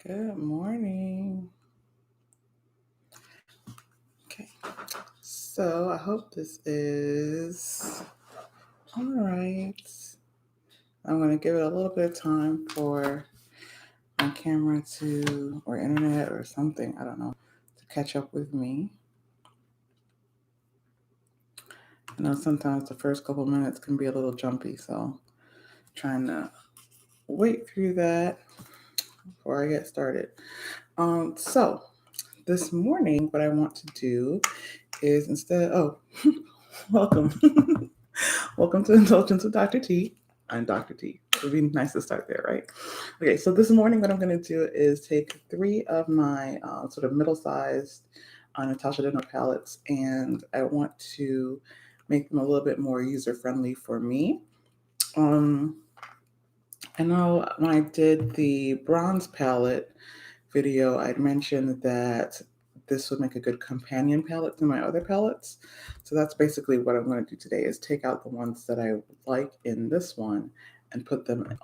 Good morning. Okay, so I hope this is all right. I'm going to give it a little bit of time for my camera to, or internet or something, I don't know, to catch up with me. I know sometimes the first couple minutes can be a little jumpy, so trying to wait through that before I get started. So this morning, what I want to do is welcome. Welcome to Indulgence with Dr. T. I'm Dr. T. It would be nice to start there, right? Okay, so this morning, what I'm going to do is take three of my sort of middle sized Natasha Denona palettes, and I want to make them a little bit more user friendly for me. Um, I know when I did the bronze palette video, I'd mentioned that this would make a good companion palette to my other palettes. So that's basically what I'm going to do today is take out the ones that I like in this one and put them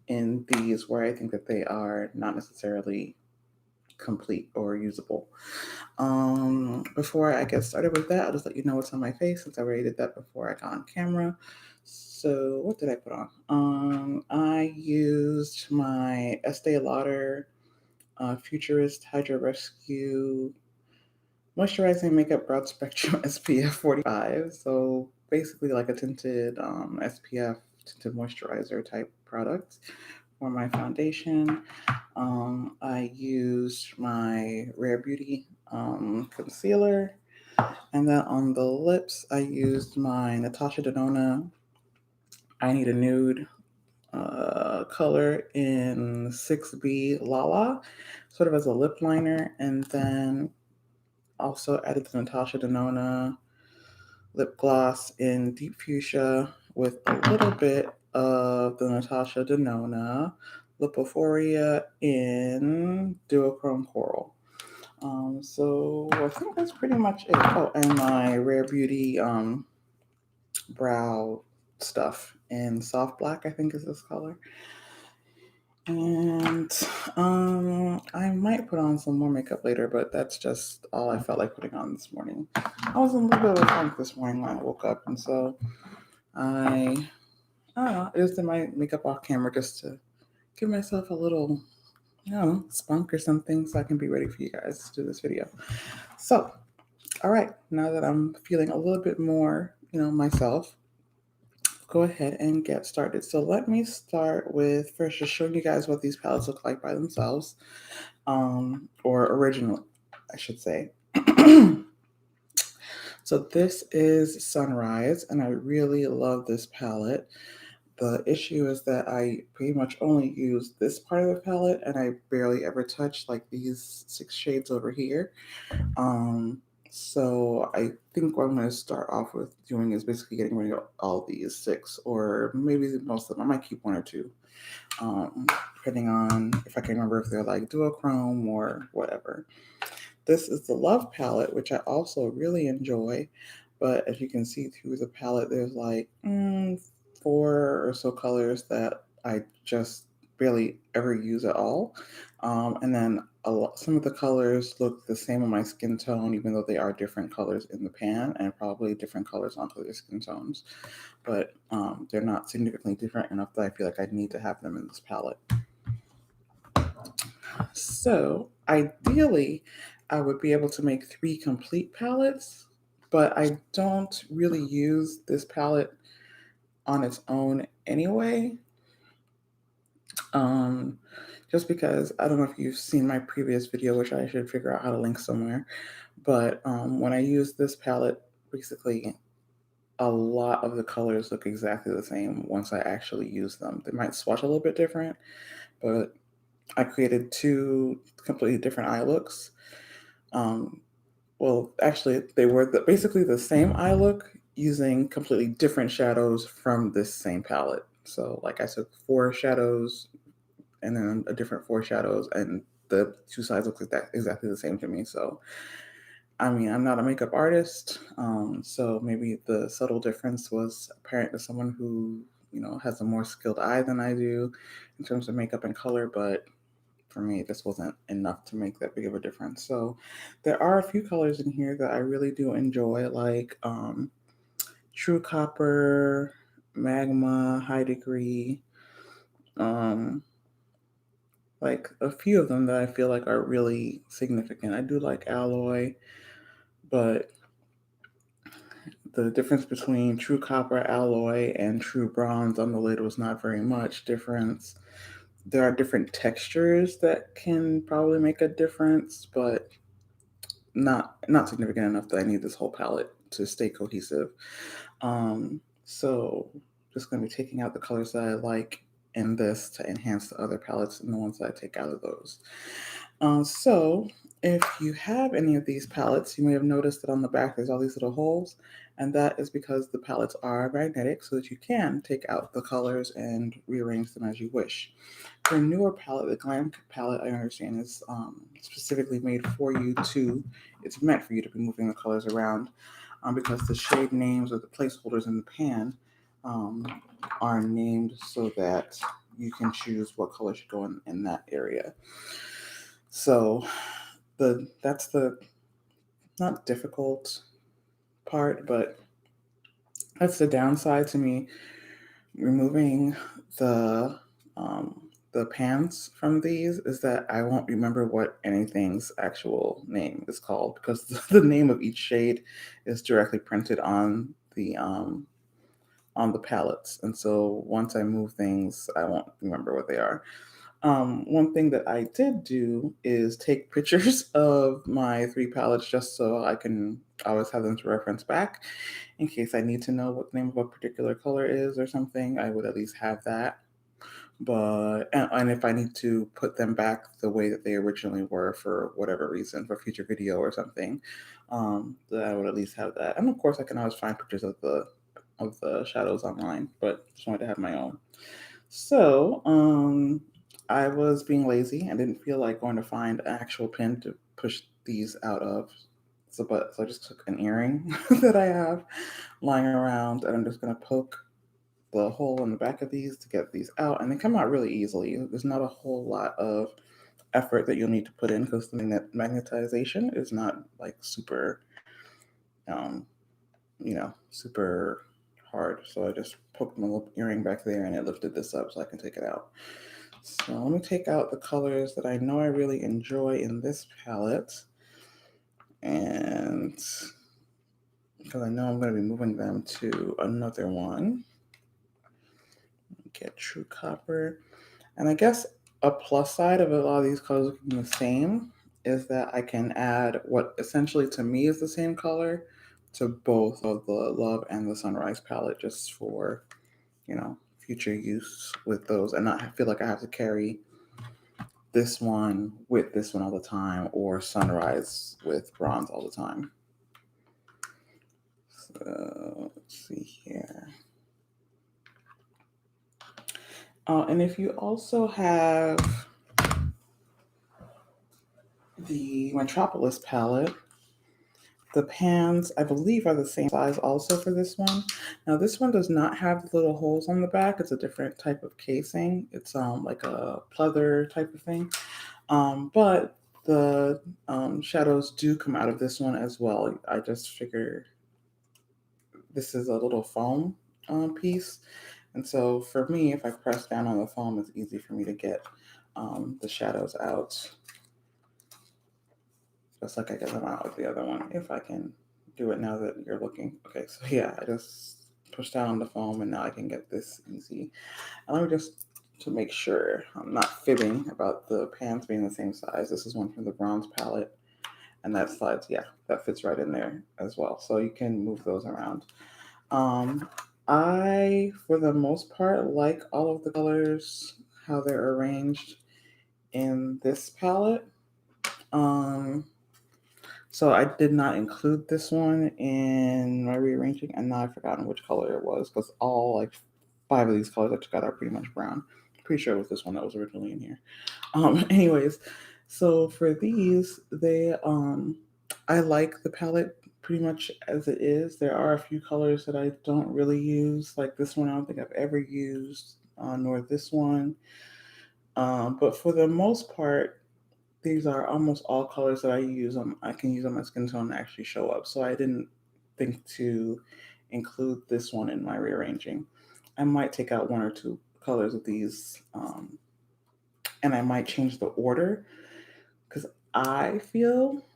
in these where I think that they are not necessarily complete or usable. Before I get started with that, I'll just let you know what's on my face since I already did that before I got on camera. So what did I put on? I used my Estee Lauder Futurist Hydro Rescue Moisturizing Makeup Broad Spectrum SPF 45. So basically like a tinted SPF tinted moisturizer type product for my foundation. I used my Rare Beauty concealer. And then on the lips, I used my Natasha Denona I Need a Nude color in 6B Lala, sort of as a lip liner. And then also added the Natasha Denona lip gloss in Deep Fuchsia with a little bit of the Natasha Denona Lipophoria in Duochrome Coral. So I think that's pretty much it. Oh, and my Rare Beauty brow stuff in soft black, I think is this color. And I might put on some more makeup later, but that's just all I felt like putting on this morning. I was in a little bit of a funk this morning when I woke up, and so I don't know, I just did my makeup off camera just to give myself a little, spunk or something so I can be ready for you guys to do this video. So, all right, now that I'm feeling a little bit more, myself, go ahead and get started. So let me start with first just showing you guys what these palettes look like by themselves, or original, I should say. So this is Sunrise, and I really love this palette. The issue is that I pretty much only use this part of the palette, and I barely ever touch like these 6 shades over here. So I think what I'm going to start off with doing is basically getting rid of all these 6, or maybe most of them. I might keep 1 or 2, depending on if I can remember if they're like duochrome or whatever. This is the Love palette, which I also really enjoy. But as you can see through the palette, there's like 4 or so colors that I just barely ever use at all. And then some of the colors look the same on my skin tone, even though they are different colors in the pan and probably different colors on other skin tones. But they're not significantly different enough that I feel like I need to have them in this palette. So ideally, I would be able to make 3 complete palettes, but I don't really use this palette on its own anyway. Just because I don't know if you've seen my previous video, which I should figure out how to link somewhere, but when I use this palette, basically a lot of the colors look exactly the same once I actually use them. They might swatch a little bit different, but I created 2 completely different eye looks. Well, actually, they were basically the same eye look using completely different shadows from this same palette. So, like I took 4 shadows and then a different 4 shadows, and the 2 sides look exactly the same to me. So, I mean, I'm not a makeup artist, so maybe the subtle difference was apparent to someone who has a more skilled eye than I do in terms of makeup and color, but for me, it just wasn't enough to make that big of a difference. So there are a few colors in here that I really do enjoy, like True Copper, Magma, High Degree, um, like a few of them that I feel like are really significant. I do like Alloy, but the difference between True Copper Alloy and True Bronze on the lid was not very much difference. There are different textures that can probably make a difference, but not significant enough that I need this whole palette to stay cohesive. So just going to be taking out the colors that I like in this to enhance the other palettes and the ones that I take out of those. So if you have any of these palettes, you may have noticed that on the back there's all these little holes, and that is because the palettes are magnetic so that you can take out the colors and rearrange them as you wish. For a newer palette, the Glam palette, I understand, is specifically made for you to, it's meant for you to be moving the colors around because the shade names or the placeholders in the pan um, are named so that you can choose what color should go in that area. So that's the not difficult part, but that's the downside to me removing the the pans from these is that I won't remember what anything's actual name is called because the name of each shade is directly printed on the palettes, and so once I move things, I won't remember what they are. One thing that I did do is take pictures of my three palettes just so I can always have them to reference back in case I need to know what the name of a particular color is or something. I would at least have that. But and if I need to put them back the way that they originally were for whatever reason, for future video or something, that I would at least have that. And of course, I can always find pictures of the shadows online, but just wanted to have my own. So, I was being lazy. I didn't feel like going to find an actual pin to push these out of. So I just took an earring that I have lying around, and I'm just going to poke the hole in the back of these to get these out, and they come out really easily. There's not a whole lot of effort that you'll need to put in because the magnetization is not like super, um, super hard. So I just poked my little earring back there, and it lifted this up so I can take it out. So let me take out the colors that I know I really enjoy in this palette, and because I know I'm going to be moving them to another one. Get True Copper. And I guess a plus side of a lot of these colors looking the same is that I can add what essentially to me is the same color to both of the Love and the Sunrise palette just for, future use with those and not feel like I have to carry this one with this one all the time or Sunrise with Bronze all the time. So let's see here. And if you also have the Metropolis palette, the pans, I believe, are the same size also for this one. Now, this one does not have the little holes on the back. It's a different type of casing. It's like a pleather type of thing. But the shadows do come out of this one as well. I just figure this is a little foam piece. And so for me, if I press down on the foam, it's easy for me to get the shadows out. Just like I get them out with the other one, if I can do it now that you're looking. Okay, so yeah, I just pushed down on the foam and now I can get this easy. And let me just, to make sure I'm not fibbing about the pans being the same size, this is one from the Bronze palette. And that slides, yeah, that fits right in there as well. So you can move those around. I, for the most part, like all of the colors, how they're arranged in this palette. So I did not include this one in my rearranging, and now I've forgotten which color it was because all like 5 of these colors I took out are pretty much brown. Pretty sure it was this one that was originally in here. Anyways, so for these, I like the palette pretty much as it is. There are a few colors that I don't really use, like this one. I don't think I've ever used, nor this one. But for the most part, these are almost all colors that I use. I can use on my skin tone to actually show up. So I didn't think to include this one in my rearranging. I might take out one or two colors of these, and I might change the order because I feel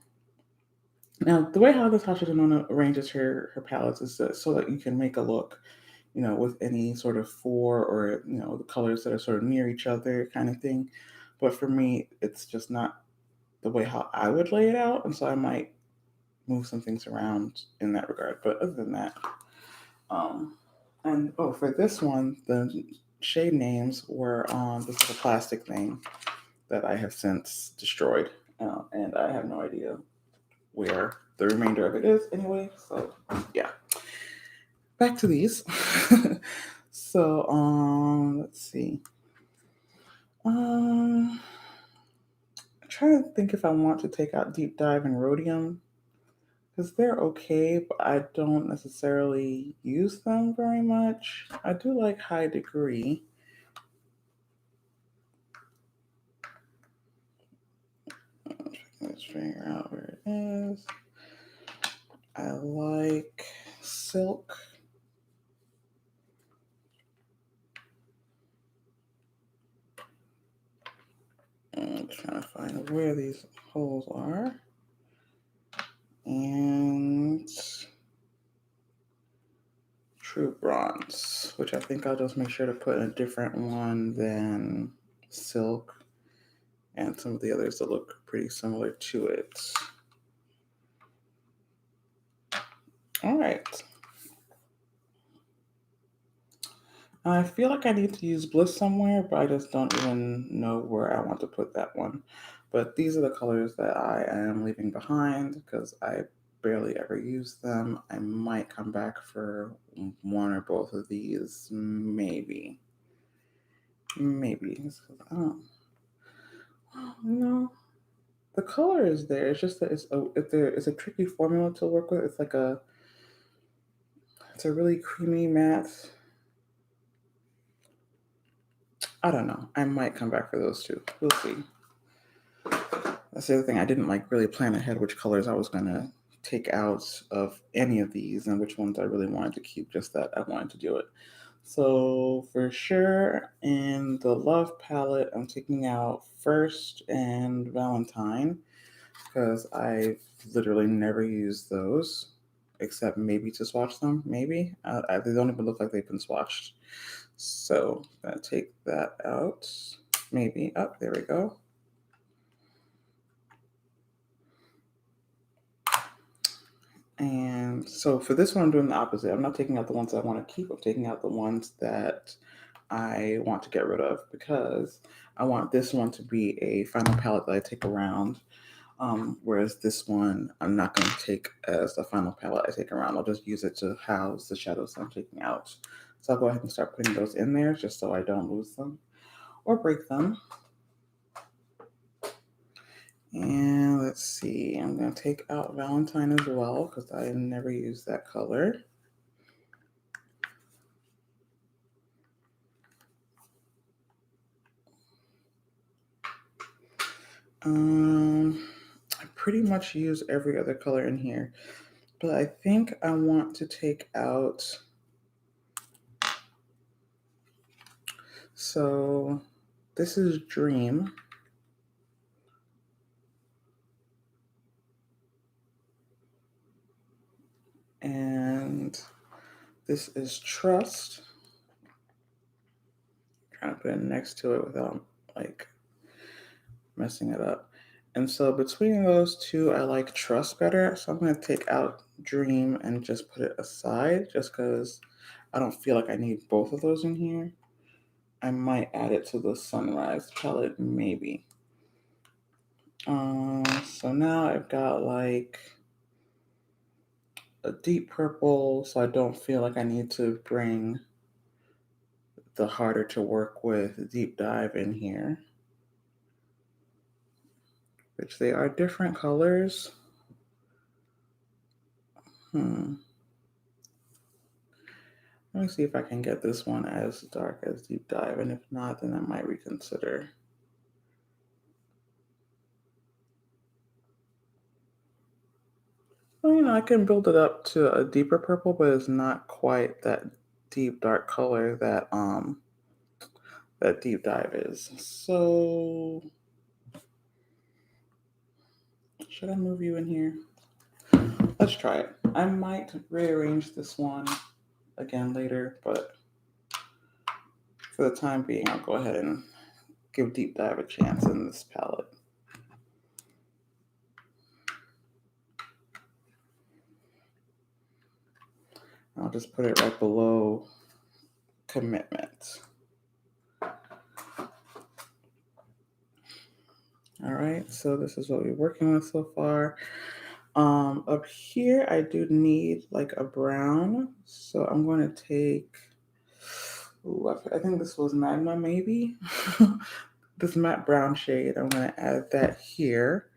now the way how Natasha Denona arranges her palettes is so that you can make a look, with any sort of four or the colors that are sort of near each other kind of thing. But for me, it's just not the way how I would lay it out, and so I might move some things around in that regard. But other than that, um, and oh, for this one, the shade names were on this little plastic thing that I have since destroyed, and I have no idea where the remainder of it is anyway. So yeah, back to these. So let's see. I'm trying to think if I want to take out Deep Dive and Rhodium because they're okay, but I don't necessarily use them very much. I do like High Degree. Let's figure out where it is. I like Silk. I'm trying to find where these holes are. And True Bronze, which I think I'll just make sure to put in a different one than Silk and some of the others that look pretty similar to it. All right. I feel like I need to use Bliss somewhere, but I just don't even know where I want to put that one. But these are the colors that I am leaving behind because I barely ever use them. I might come back for one or both of these, maybe. Maybe. I don't, the color is there. It's just that it's a tricky formula to work with. It's a really creamy matte. I don't know. I might come back for those two. We'll see. That's the other thing. I didn't really plan ahead which colors I was gonna take out of any of these and which ones I really wanted to keep. Just that I wanted to do it. So for sure, in the Love palette, I'm taking out First and Valentine because I've literally never used those except maybe to swatch them. Maybe they don't even look like they've been swatched. So I'm gonna take that out. Maybe up. There we go. And so for this one, I'm doing the opposite. I'm not taking out the ones I want to keep. I'm taking out the ones that I want to get rid of because I want this one to be a final palette that I take around. Whereas this one, I'm not going to take as the final palette I take around. I'll just use it to house the shadows I'm taking out. So I'll go ahead and start putting those in there just so I don't lose them or break them. And let's see, I'm going to take out Valentine as well because I never used that color. I pretty much use every other color in here, but I think I want to take out. So this is Dream. And this is Trust. I'm trying to put it next to it without messing it up. And so between those two, I like Trust better. So I'm going to take out Dream and just put it aside just because I don't feel like I need both of those in here. I might add it to the Sunrise palette, maybe. So now I've got a deep purple, so I don't feel like I need to bring the harder to work with Deep Dive in here, which they are different colors. Let me see if I can get this one as dark as Deep Dive, and if not, then I might reconsider. know, I can build it up to a deeper purple, but it's not quite that deep dark color that deep dive is. So should I move you in here? Let's try it. I might rearrange this one again later, but for the time being, I'll go ahead and give deep dive a chance in this palette. I'll just put it right below commitment. All right, so this is what we're working with so far. Up here, I do need like a brown, so I'm going to take, I think this was Magma maybe, this matte brown shade. I'm going to add that here.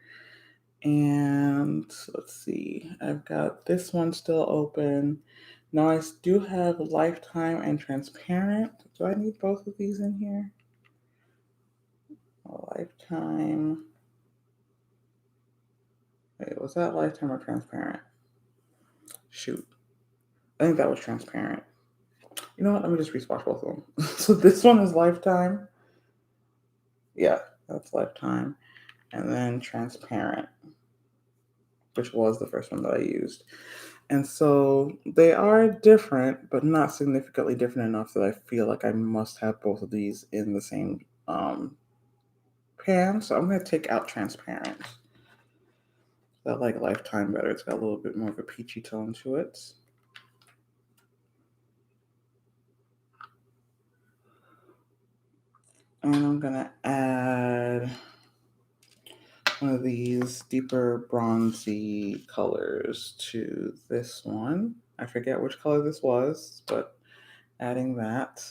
And let's see, I've got this one still open. Now I do have Lifetime and Transparent. Do I need both of these in here? Lifetime. Wait, was that Lifetime or Transparent? Shoot. I think that was Transparent. You know what? Let me just reswatch both of them. So this one is Lifetime. Yeah, that's Lifetime. And then Transparent, which was the first one that I used. And so they are different, but not significantly different enough that I feel like I must have both of these in the same pan. So I'm going to take out Transparent. I like Lifetime better. It's got a little bit more of a peachy tone to it. And I'm going to add one of these deeper bronzy colors to this one. I forget which color this was, but adding that.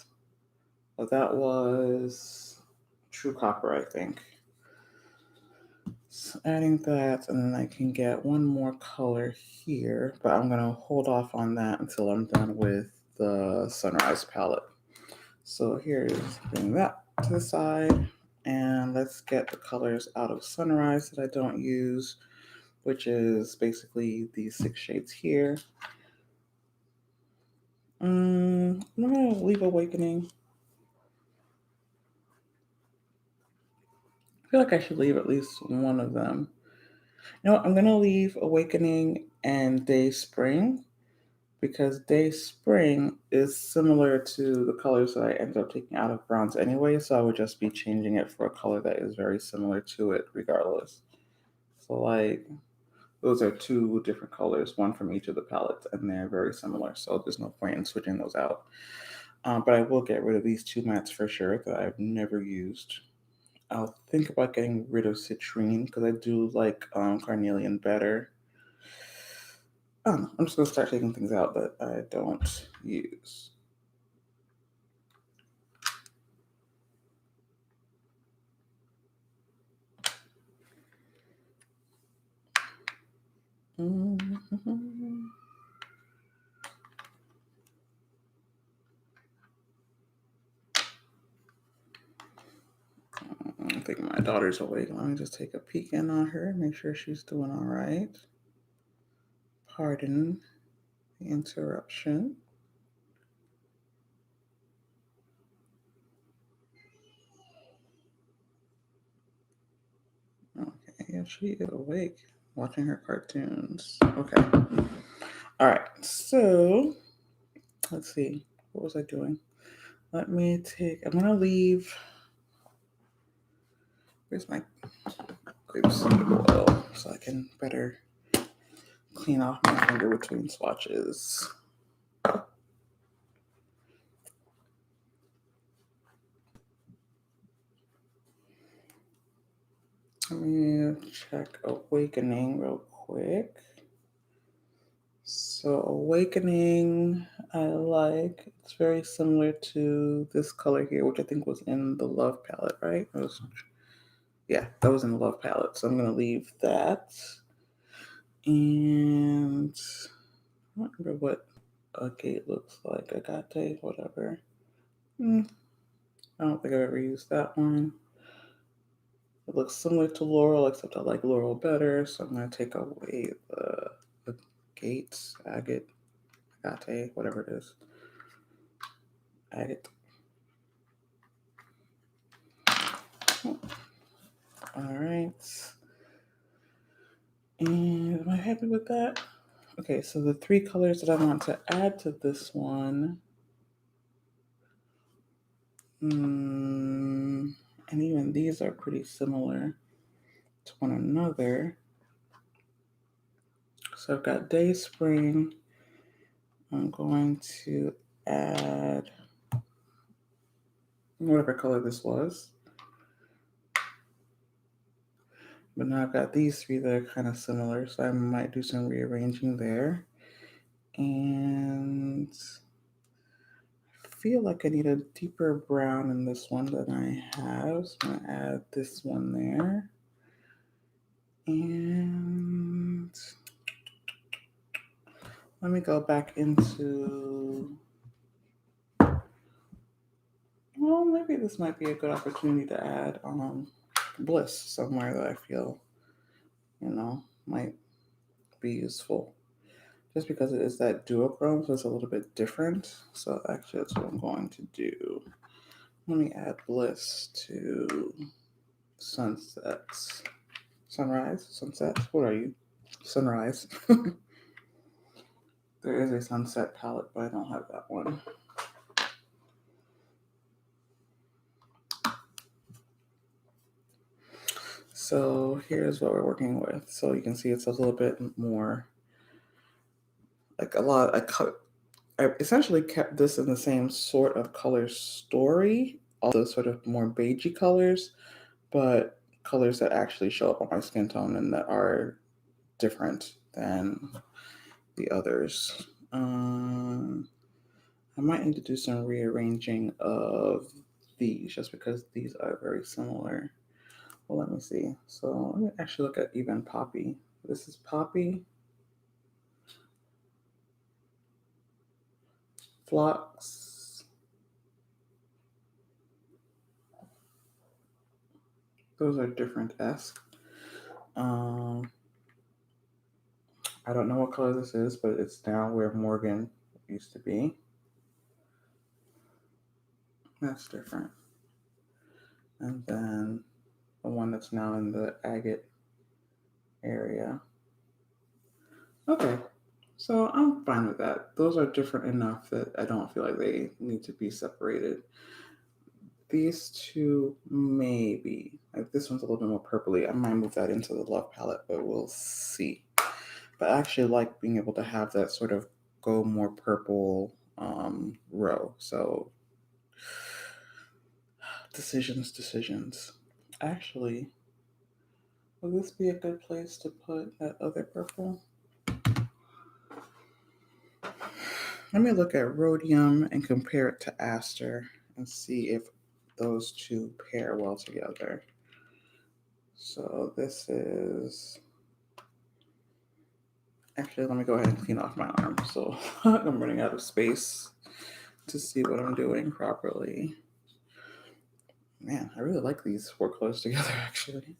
Well, that was True Copper, I think. So adding that, and then I can get one more color here, but I'm going to hold off on that until I'm done with the Sunrise palette. So here is bring that to the side, and let's get the colors out of Sunrise that I don't use, which is basically these 6 shades here. I'm going to leave Awakening. I feel like I should leave at least one of them. You know what? I'm going to leave Awakening and Day Spring, because Day Spring is similar to the colors that I ended up taking out of bronze anyway, so I would just be changing it for a color that is very similar to it regardless. So like, those are 2 different colors, one from each of the palettes, and they're very similar, so there's no point in switching those out. But I will get rid of these 2 mattes for sure that I've never used. I'll think about getting rid of Citrine because I do like Carnelian better. I don't know. I'm just going to start taking things out that I don't use. Mm-hmm. I think my daughter's awake. Let me just take a peek in on her, make sure she's doing all right. Pardon the interruption. Okay, yeah, she is awake, watching her cartoons. Okay. All right, so let's see. What was I doing? I'm going to leave. Where's my grapeseed oil so I can better clean off my finger between swatches. Let me check Awakening real quick. So Awakening, I like. It's very similar to this color here, which I think was in the Love palette, right? Yeah, that was in the Love palette. So I'm going to leave that. And I don't remember what Agate looks like. Agate, whatever. I don't think I've ever used that one. It looks similar to Laurel, except I like Laurel better, so I'm going to take away the agate, whatever it is. Agate. All right. And am I happy with that? Okay, so the 3 colors that I want to add to this one, and even these are pretty similar to one another. So I've got Day Spring. I'm going to add whatever color this was. But now I've got these 3 that are kind of similar, so I might do some rearranging there. And I feel like I need a deeper brown in this one than I have. So I'm going to add this one there. And let me go back into, well, maybe this might be a good opportunity to add Bliss somewhere that I feel, might be useful. Just because it is that duochrome, so it's a little bit different. So actually that's what I'm going to do. Let me add Bliss to Sunsets. Sunrise? Sunset? What are you? Sunrise. There is a sunset palette, but I don't have that one. So here's what we're working with. So you can see it's a little bit more like I essentially kept this in the same sort of color story, also sort of more beigey colors, but colors that actually show up on my skin tone and that are different than the others. I might need to do some rearranging of these just because these are very similar. Well, let me see. So let me actually look at even Poppy. This is Poppy. Phlox. Those are different-esque. I don't know what color this is, but it's now where Morgan used to be. That's different. And then the one that's now in the agate area. Okay, so I'm fine with that. Those are different enough that I don't feel like they need to be separated. These 2 maybe. Like this one's a little bit more purpley. I might move that into the Love palette, but we'll see. But I actually like being able to have that sort of go more purple row. So decisions. Actually, will this be a good place to put that other purple? Let me look at rhodium and compare it to aster and see if those 2 pair well together. So this is, actually, let me go ahead and clean off my arm. So I'm running out of space to see what I'm doing properly. Man, I really like these 4 colors together, actually.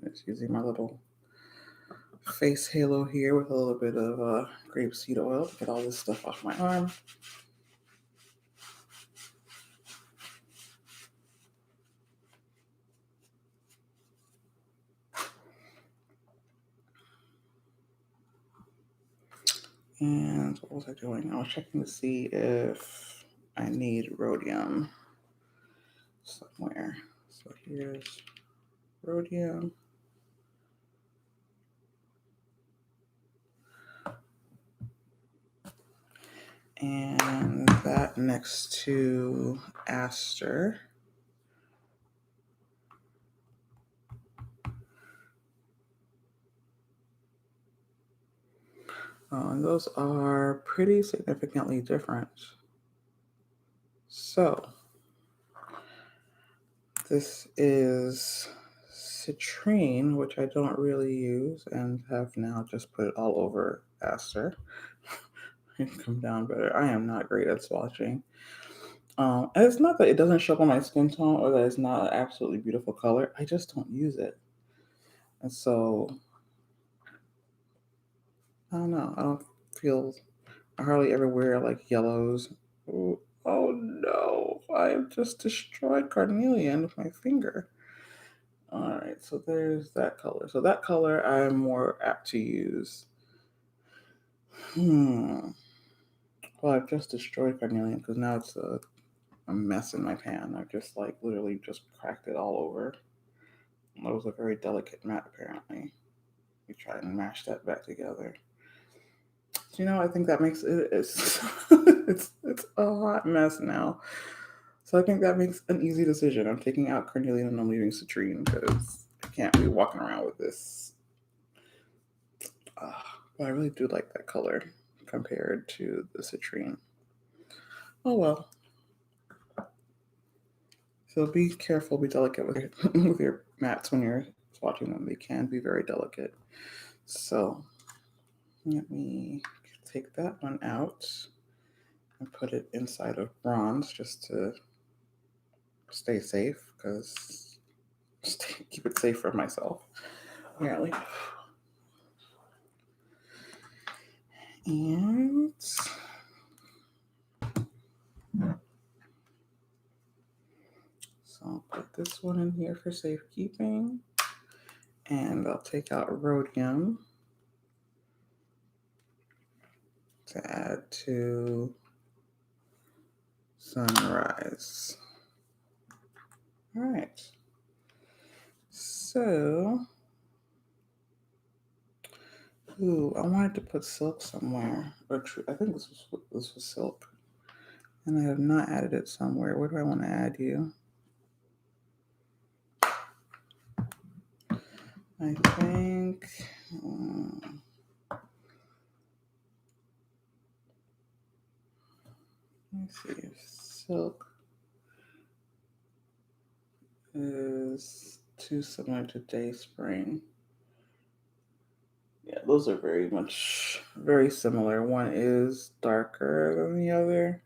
Just using my little face halo here with a little bit of grapeseed oil to get all this stuff off my arm. And what was I doing? I was checking to see if I need rhodium somewhere. So here's rhodium. And that next to aster. And those are pretty significantly different. So this is citrine, which I don't really use and have now just put it all over aster. It come down better. I am not great at swatching. And it's not that it doesn't show up on my skin tone or that it's not an absolutely beautiful color. I just don't use it. And so, I don't know. I don't feel, I hardly ever wear like yellows. Ooh, oh no, I have just destroyed carnelian with my finger. All right, so there's that color. So that color I'm more apt to use. Well, I've just destroyed carnelian because now it's a mess in my pan. I've just like literally just cracked it all over. That was a very delicate matte apparently. We try and mash that back together. So, I think that makes it's it's a hot mess now. So I think that makes an easy decision. I'm taking out carnelian and I'm leaving citrine because I can't be walking around with this. But I really do like that color compared to the citrine. Oh well. So be careful, be delicate with with your mattes when you're swatching them. They can be very delicate. So let me take that one out and put it inside of bronze just to stay safe because keep it safe for myself apparently. And so I'll put this one in here for safekeeping, and I'll take out rhodium to add to sunrise. All right. So, I wanted to put silk somewhere, or I think this was silk, and I have not added it somewhere. Where do I want to add you? I think. Let me see if silk is too similar to day spring. Yeah, those are very similar. One is darker than the other.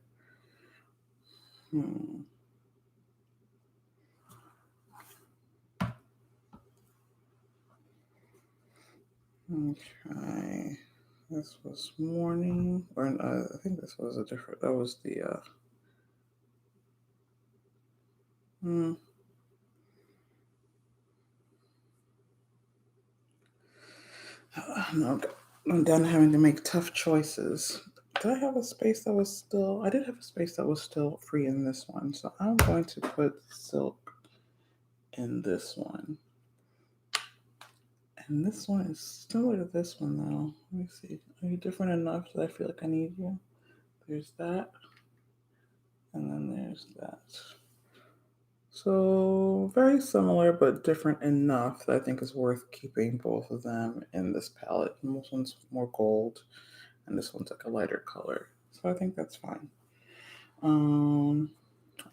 Okay. This was morning, or I think this was a different. That was the. No, I'm done having to make tough choices. Did I have a space that was still? I did have a space that was still free in this one, so I'm going to put silk in this one. And this one is similar to this one, though. Let me see. Are you different enough that I feel like I need you? There's that. And then there's that. So very similar, but different enough that I think it's worth keeping both of them in this palette. And this one's more gold, and this one's like a lighter color. So I think that's fine.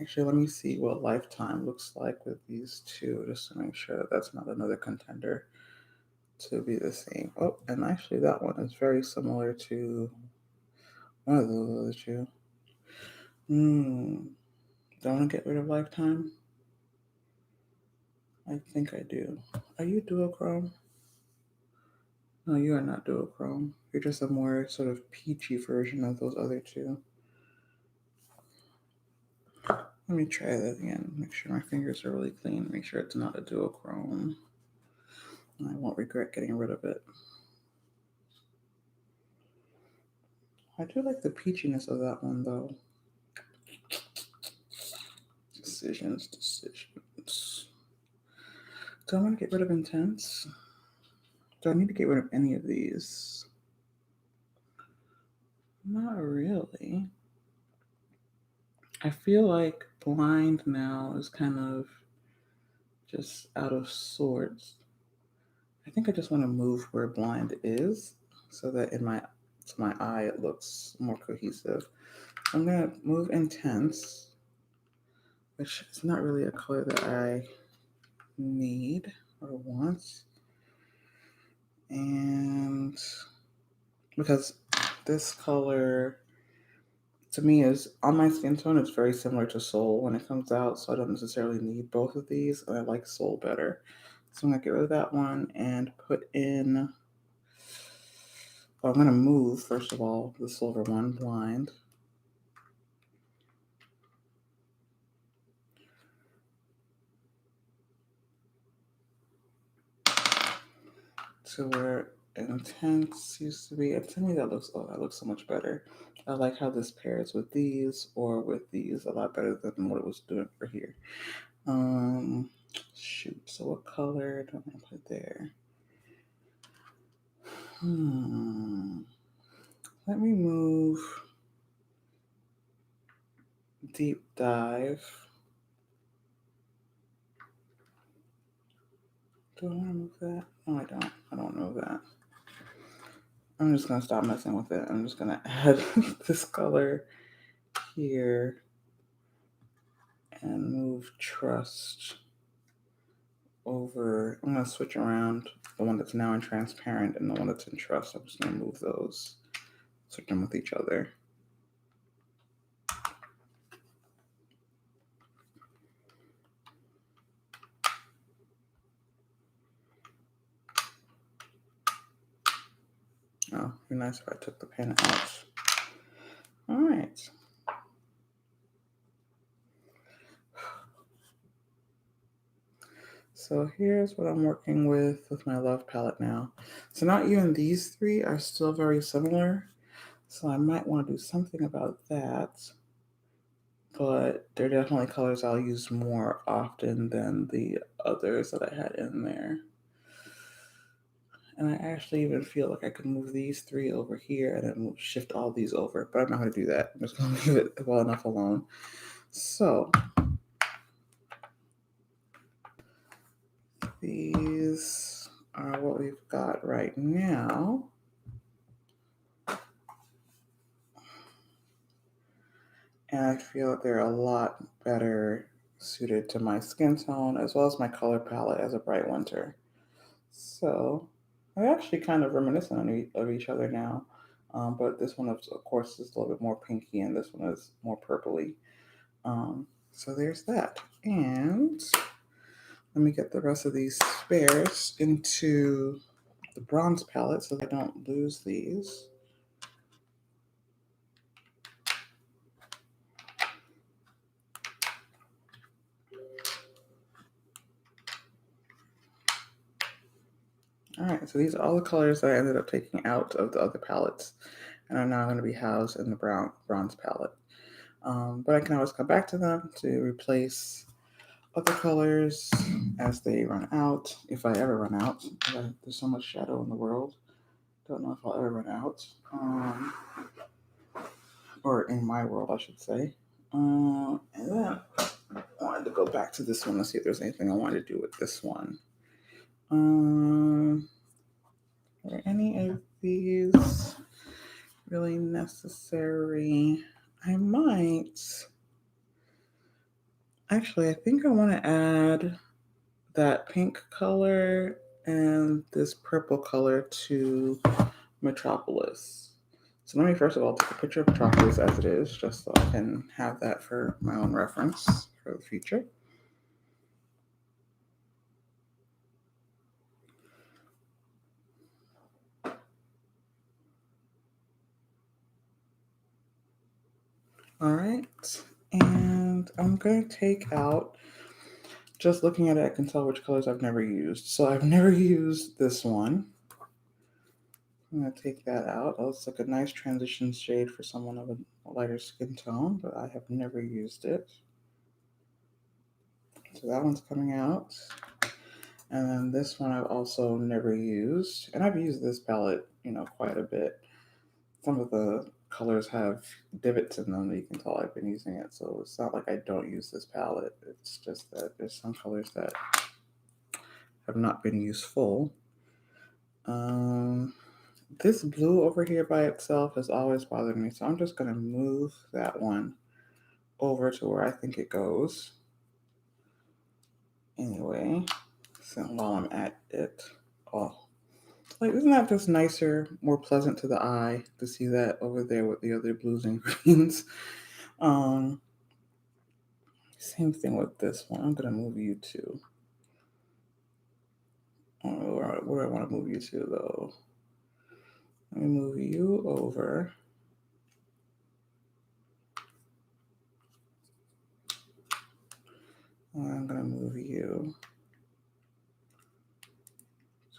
Actually, let me see what lifetime looks like with these two, just to make sure that that's not another contender to be the same. Oh, and actually that one is very similar to one of those other two. Do I want to get rid of lifetime? I think I do. Are you duochrome? No, you are not duochrome. You're just a more sort of peachy version of those other two. Let me try that again. Make sure my fingers are really clean. Make sure it's not a duochrome. I won't regret getting rid of it. I do like the peachiness of that one, though. Decisions. Do I want to get rid of intense? Do I need to get rid of any of these? Not really. I feel like blind now is kind of just out of sorts. I think I just want to move where blind is so that to my eye it looks more cohesive. I'm gonna move intense, which is not really a color that I need or want. And because this color to me is on my skin tone. It's very similar to Soul when it comes out, so I don't necessarily need both of these, and I like Soul better. So I'm gonna get rid of that one and put in. Well, I'm gonna move first of all the silver one blind. To where intense used to be. And to me, that looks so much better. I like how this pairs with these or with these a lot better than what it was doing for here. Shoot. So what color do I put there? Let me move Deep Dive. Do I want to move that? No, I don't. I don't know that. I'm just going to stop messing with it. I'm just going to add this color here and move Trust over. I'm going to switch around the one that's now in Transparent and the one that's in Trust. I'm just going to move those, switch them with each other. Oh, it'd be nice if I took the pen out. All right. So here's what I'm working with my Love palette now. So not even these three are still very similar. So I might want to do something about that. But they're definitely colors I'll use more often than the others that I had in there. And I actually even feel like I could move these three over here and then shift all these over, but I'm not going to do that. I'm just going to leave it well enough alone. So these are what we've got right now. And I feel that they're a lot better suited to my skin tone as well as my color palette as a bright winter. So they're actually kind of reminiscent of each other now. But this one, of course, is a little bit more pinky, and this one is more purpley. So there's that. And let me get the rest of these spares into the bronze palette so that I don't lose these. All right, so these are all the colors that I ended up taking out of the other palettes and are now going to be housed in the bronze palette. But I can always come back to them to replace other colors as they run out, if I ever run out. There's so much shadow in the world. Don't know if I'll ever run out. Or in my world, I should say. And then I wanted to go back to this one to see if there's anything I wanted to do with this one. Are any of these really necessary? I might. Actually, I think I want to add that pink color and this purple color to Metropolis. So let me first of all take a picture of Metropolis as it is, just so I can have that for my own reference for the future. All right, and I'm going to take out, just looking at it, I can tell which colors I've never used. So I've never used this one. I'm going to take that out. Oh, it's like a nice transition shade for someone of a lighter skin tone, but I have never used it. So that one's coming out. And then this one I've also never used. And I've used this palette, quite a bit. Some of the colors have divots in them that you can tell I've been using it. So it's not like I don't use this palette. It's just that there's some colors that have not been useful. This blue over here by itself has always bothered me. So I'm just going to move that one over to where I think it goes. Anyway, so while I'm at it, Like, isn't that just nicer, more pleasant to the eye to see that over there with the other blues and greens? Um, Same thing with this one. I'm gonna move you to. Where do I want to move you to though? Let me move you over. I'm gonna move you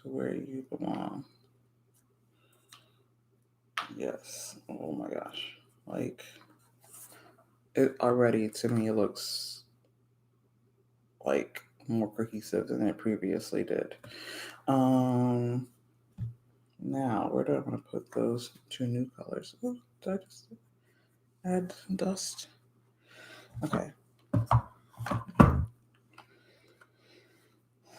to where you belong. Yes. Oh my gosh. Like, it already to me looks like more cohesive than it previously did. Now, where do I want to put those two new colors? Oh, did I just add dust? Okay.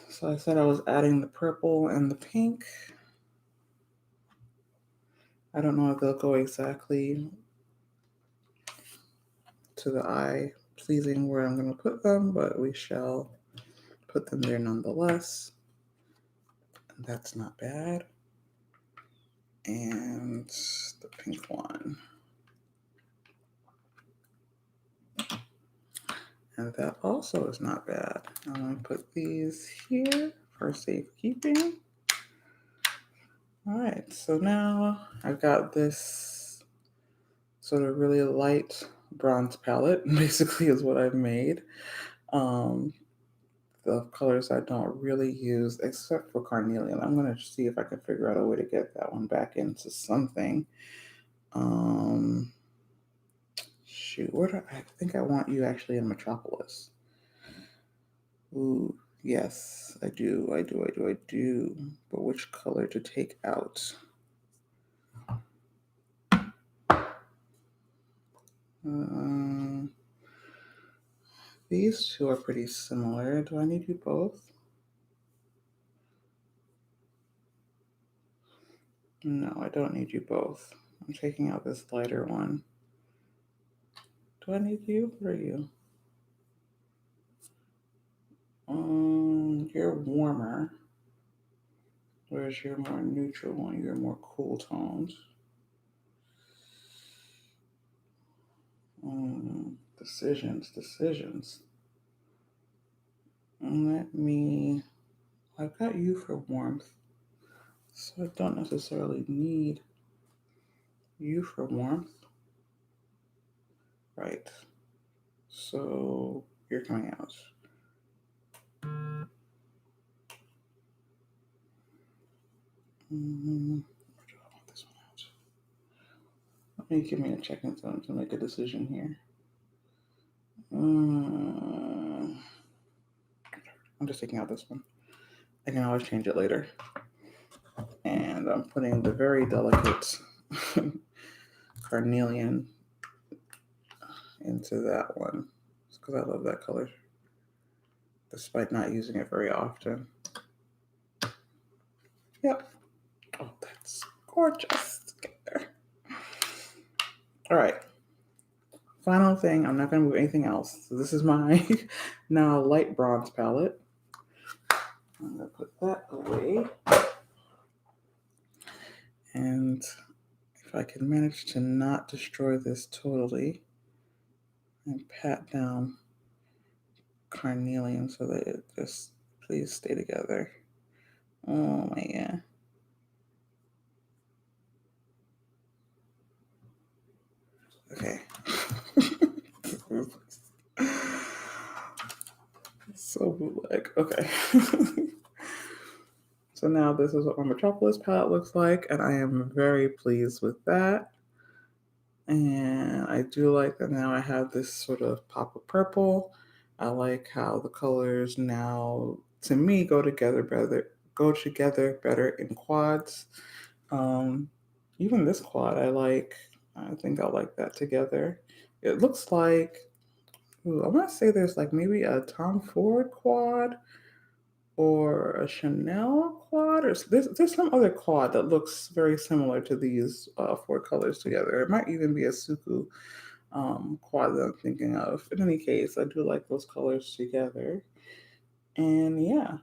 So I said I was adding the purple and the pink. I don't know if they'll go exactly to the eye pleasing where I'm going to put them, but we shall put them there nonetheless. That's not bad. And the pink one. And that also is not bad. I'm going to put these here for safekeeping. All right, so now I've got this sort of really light bronze palette, basically is what I've made. The colors I don't really use except for carnelian. I'm going to see if I can figure out a way to get that one back into something. Shoot, where do I think I want you actually in Metropolis? Ooh, yes, I do. But which color to take out? These two are pretty similar. Do I need you both? No, I don't need you both. I'm taking out this lighter one. Do I need you? Where are you? You're warmer. Whereas you're more neutral one. You're more cool toned. Decisions. I've got you for warmth, so I don't necessarily need you for warmth. Right. So you're coming out. Where do I want this one out? Let me give me a check-in zone to make a decision here. I'm just taking out this one. I can always change it later. And I'm putting the very delicate carnelian into that one because I love that color, despite not using it very often. Yep. Oh, that's gorgeous. All right. Final thing, I'm not going to move anything else. So this is my now light bronze palette. I'm going to put that away. And if I can manage to not destroy this totally, and pat down carnelian so that it just please stay together. Oh my god. Okay. So bootleg. Okay. So now this is what my Metropolis palette looks like, and I am very pleased with that. And I do like that now I have this sort of pop of purple. I like how the colors now, to me, go together better in quads. Even this quad, I think I like that together. It looks like, I want to say there's like maybe a Tom Ford quad or a Chanel quad, or there's some other quad that looks very similar to these four colors together. It might even be a Suku quad that I'm thinking of. In any case, I do like those colors together. And yeah,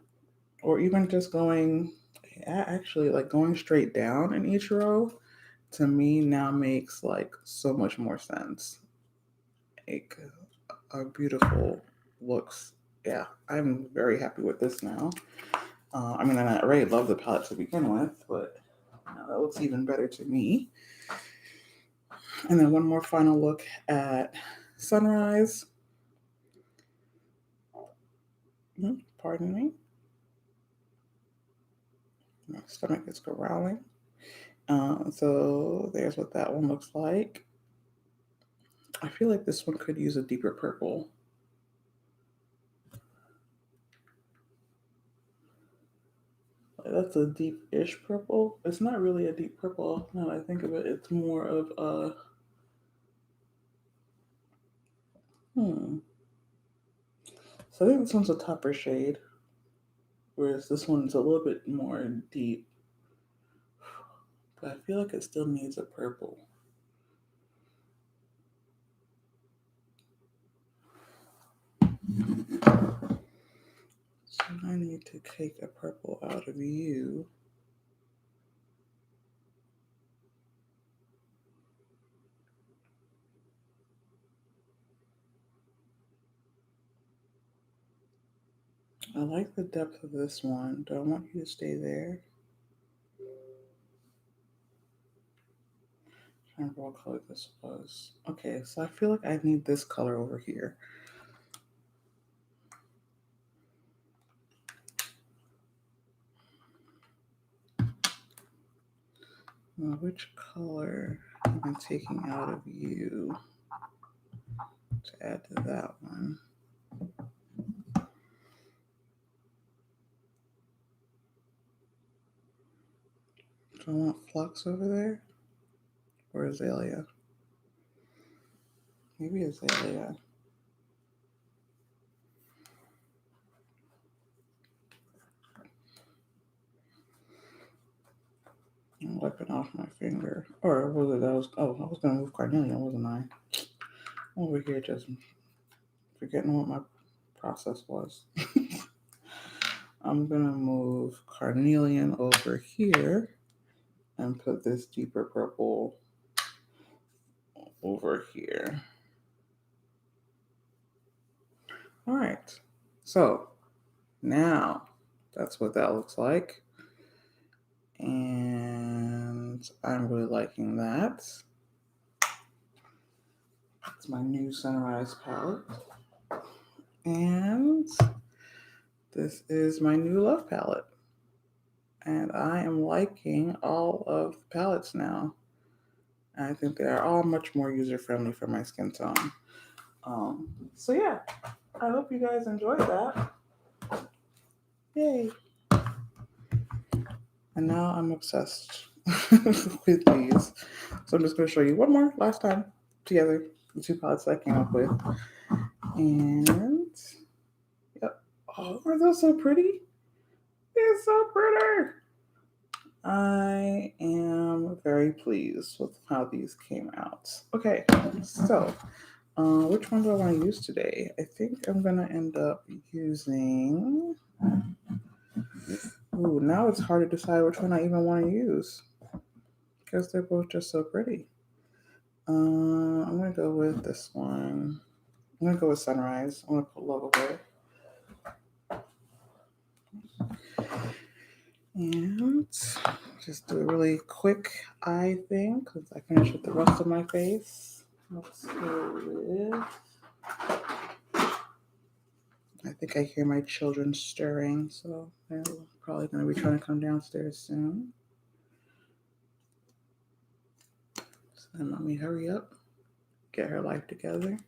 or even just going Actually, like going straight down in each row to me now makes like so much more sense. Like a beautiful looks. Yeah, I'm very happy with this now. I mean, I already love the palette to begin with, but now that looks even better to me. And then one more final look at Sunrise. Pardon me. My stomach is growling. So there's what that one looks like. I feel like this one could use a deeper purple. That's a deep-ish purple. It's not really a deep purple. Now that I think of it, it's more of a So I think this one's a topper shade, whereas this one's a little bit more deep. But I feel like it still needs a purple. So I need to take a purple out of you. I like the depth of this one. Do I want you to stay there? I don't remember what color this was. Okay, so I feel like I need this color over here. Now, which color am I taking out of you to add to that one? Do I want Flux over there? Or Azalea? Maybe Azalea. I'm wiping off my finger. Or was it that was, I was going to move Carnelian, wasn't I? I'm over here just forgetting what my process was. I'm going to move Carnelian over here and put this deeper purple over here. All right. So now that's what that looks like. And I'm really liking that. It's my new Sunrise palette. And this is my new Love palette. And I am liking all of the palettes now. I think they are all much more user-friendly for my skin tone. So yeah, I hope you guys enjoyed that. Yay. And now I'm obsessed with these. So I'm just going to show you one more last time together, the two palettes I came up with. And, yep. Oh, are those so pretty? They're so pretty. I am very pleased with how these came out. Okay, so which one do I want to use today? I think I'm going to end up using... Ooh, now it's hard to decide which one I even want to use because they're both just so pretty. I'm going to go with this one. I'm going to go with Sunrise. I'm going to put Love away. And just do a really quick eye thing because I finished with the rest of my face. Let's go with... I think I hear my children stirring, so they're probably going to be trying to come downstairs soon. So then let me hurry up, get her life together.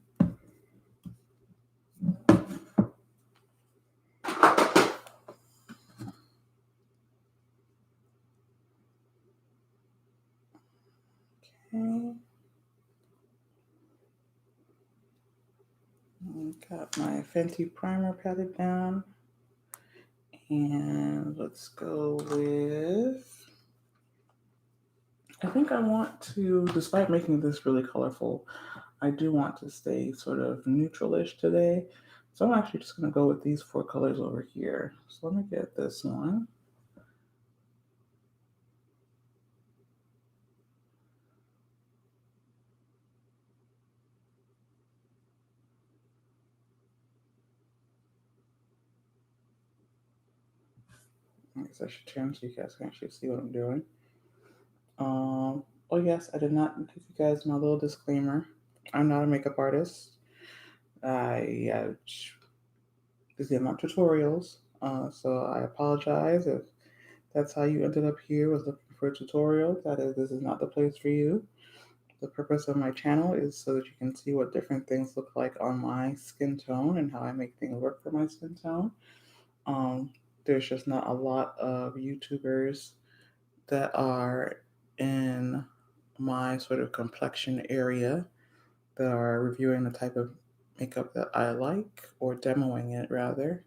Okay. Got my Fenty primer patted down. And let's go with... I think I want to, despite making this really colorful, I do want to stay sort of neutral-ish today. So I'm actually just going to go with these 4 colors over here. So let me get this one. I guess I should turn so you guys can actually see what I'm doing. Oh yes, I did not give you guys my little disclaimer. I'm not a makeup artist. These are not tutorials, so I apologize if that's how you ended up here was looking for a tutorial. That is, this is not the place for you. The purpose of my channel is so that you can see what different things look like on my skin tone and how I make things work for my skin tone. Um, there's just not a lot of YouTubers that are in my sort of complexion area that are reviewing the type of makeup that I like or demoing it rather.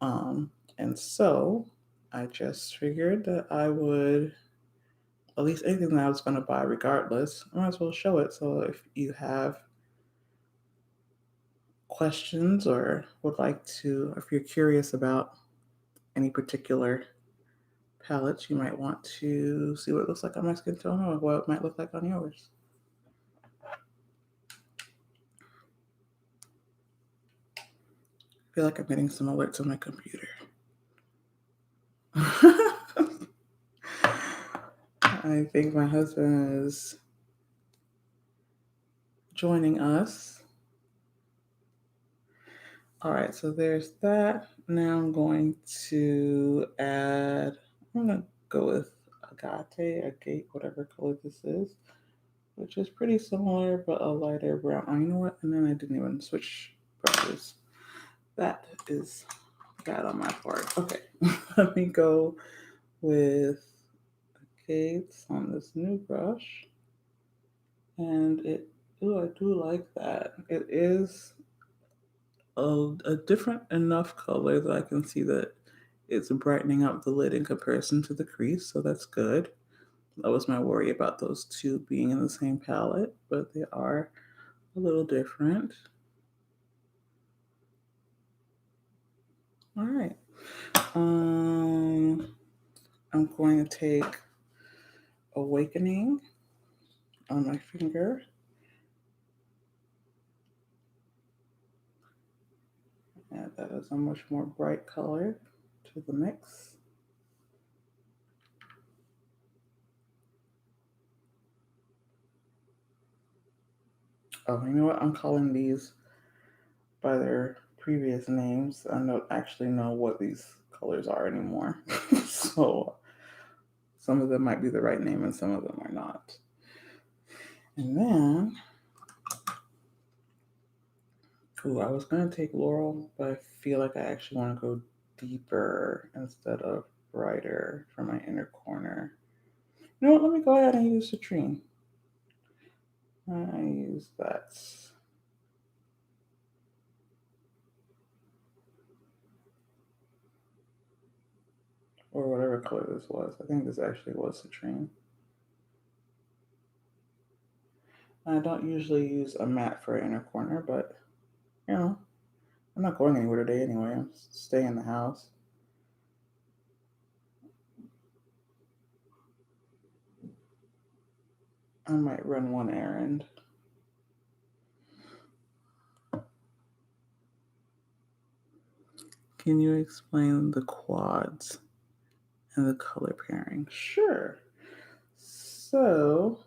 And so I just figured that I would, at least anything that I was going to buy regardless, I might as well show it. So if you have questions or would like to, if you're curious about any particular palettes, you might want to see what it looks like on my skin tone or what it might look like on yours. I feel like I'm getting some alerts on my computer. I think my husband is joining us. All right, so there's that. Now I'm going to add, I'm going to go with agate, whatever color this is, which is pretty similar, but a lighter brown. Oh, you know what? And then I didn't even switch brushes. That is bad on my part. Okay, let me go with agates on this new brush. And I do like that. It is a different enough color that I can see that it's brightening up the lid in comparison to the crease, so that's good. That was my worry about those two being in the same palette, but they are a little different. All right. I'm going to take Awakening on my finger. And that is a much more bright color to the mix. Oh, you know what? I'm calling these by their previous names. I don't actually know what these colors are anymore. So some of them might be the right name and some of them are not. And then, I was going to take Laurel, but I feel like I actually want to go deeper instead of brighter for my inner corner. You know what? Let me go ahead and use Citrine. I use that. Or whatever color this was. I think this actually was Citrine. I don't usually use a matte for an inner corner, but you know, I'm not going anywhere today anyway. I'm staying in the house. I might run one errand. Can you explain the quads and the color pairing? Sure. So,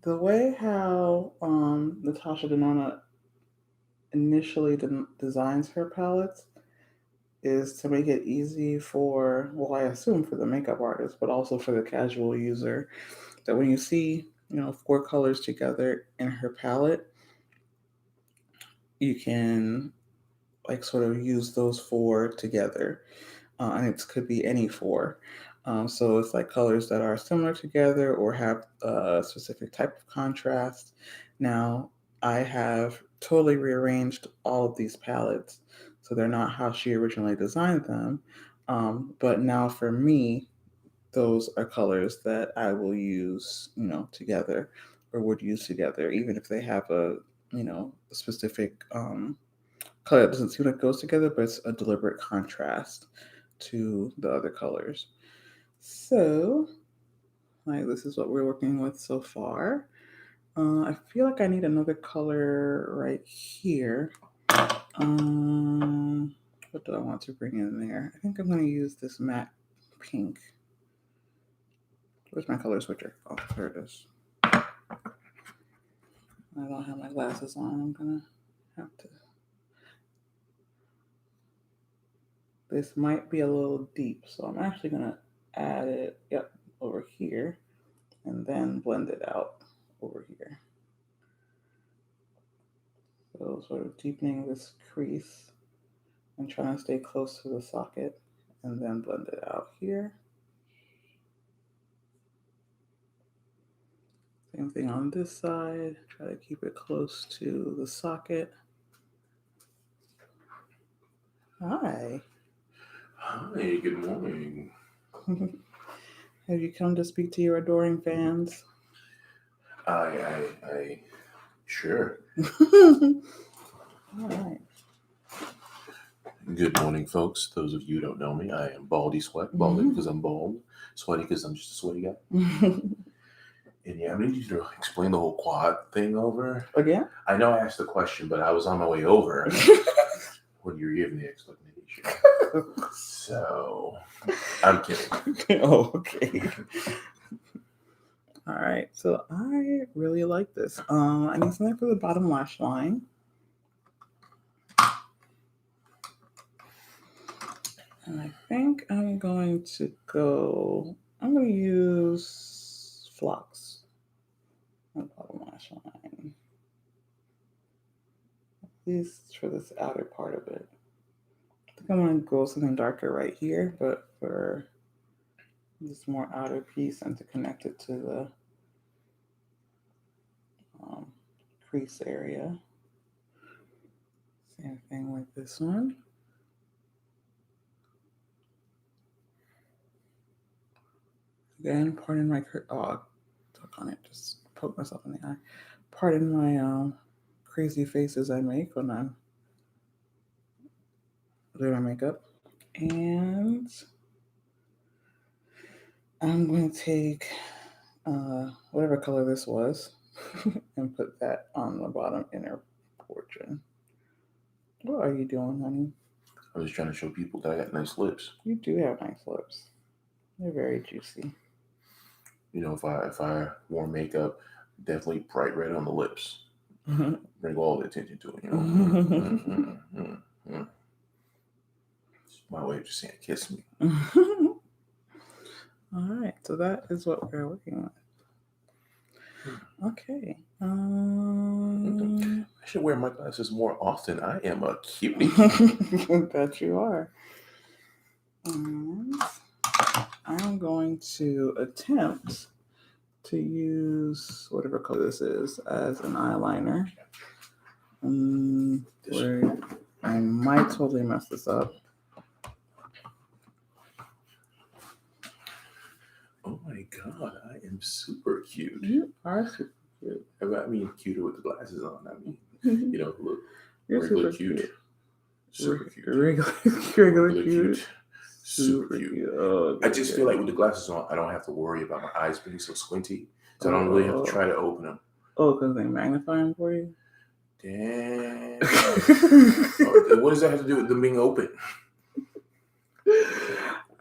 the way how Natasha Denona initially designs her palettes is to make it easy for, well, I assume for the makeup artist, but also for the casual user, that when you see, 4 colors together in her palette, you can like sort of use those 4 together. And it could be any 4. So it's like colors that are similar together or have a specific type of contrast. Now, I have totally rearranged all of these palettes, so they're not how she originally designed them. But now for me, those are colors that I will use, together or would use together, even if they have a specific color that doesn't seem like it goes together, but it's a deliberate contrast to the other colors. So, like, this is what we're working with so far. I feel like I need another color right here. What do I want to bring in there? I think I'm going to use this matte pink. Where's my color switcher? Oh, there it is. I don't have my glasses on. I'm going to have to. This might be a little deep, so I'm actually going to add it, over here, and then blend it out over here. So sort of deepening this crease and trying to stay close to the socket, and then blend it out here. Same thing on this side. Try to keep it close to the socket. Hi. Hi, good morning. Have you come to speak to your adoring fans? Sure. All right. Good morning, folks. Those of you who don't know me, I am Baldy Sweat. Baldy because I'm bald. Sweaty because I'm just a sweaty guy. And yeah, I need you to explain the whole quad thing over. Again? I know I asked the question, but I was on my way over when you were giving the explanation. So, I'm kidding. Oh, okay. All right, so I really like this. I need something for the bottom lash line. And I think I'm going to use Flux on the bottom lash line. At least for this outer part of it. I think I'm going to go something darker right here, but for this more outer piece and to connect it to the crease area. Same thing with this one. Again, pardon my took on it, just poke myself in the eye. Pardon my crazy faces I make when I'm doing my makeup. And I'm going to take whatever color this was and put that on the bottom inner portion. What are you doing, honey? I was trying to show people that I got nice lips. You do have nice lips. They're very juicy. You know, if I wore makeup, definitely bright red on the lips. Bring all the attention to it, you know. It's my way of just saying, kiss me. All right, so that is what we're working with. Okay. I should wear my glasses more often. I am a cutie. That you are. And I'm going to attempt to use whatever color this is as an eyeliner. Where I might totally mess this up. Oh my god, I am super cute. You are super cute. I mean, cuter with the glasses on. I mean, you know, look. You're super cute. Super cute. Regular cute. Super cute. Oh, I just feel like with the glasses on, I don't have to worry about my eyes being so squinty. So I don't really have to try to open them. Oh, because they magnify them for you? Damn. What does that have to do with them being open?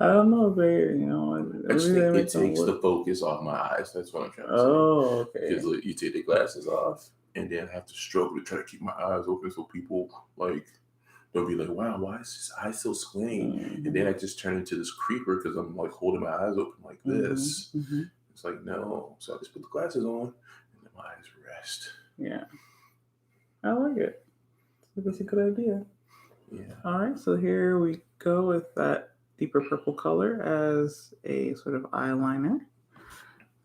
I don't know, babe. You know, I just think it takes the focus off my eyes. That's what I'm trying to say. Oh, okay. Because you take the glasses off, and then I have to struggle to try to keep my eyes open so people they'll be like, "Wow, why is his eye so squinting?" Mm-hmm. And then I just turn into this creeper because I'm like holding my eyes open like this. Mm-hmm. It's like no, so I just put the glasses on, and then my eyes rest. Yeah, I like it. That's a good idea. Yeah. All right, so here we go with that deeper purple color as a sort of eyeliner.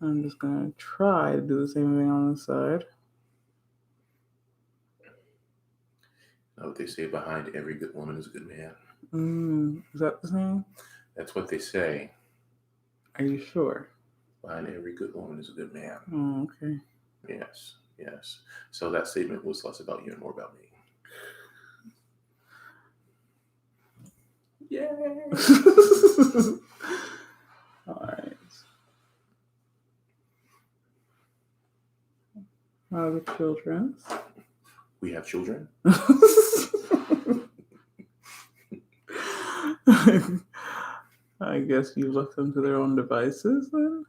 I'm just going to try to do the same thing on the side. Know what they say, behind every good woman is a good man. Is that the same? That's what they say. Are you sure? Behind every good woman is a good man. Oh, okay. Yes. So that statement was less about you and more about me. Yay! All right. How are the children? We have children. I guess you left them to their own devices then?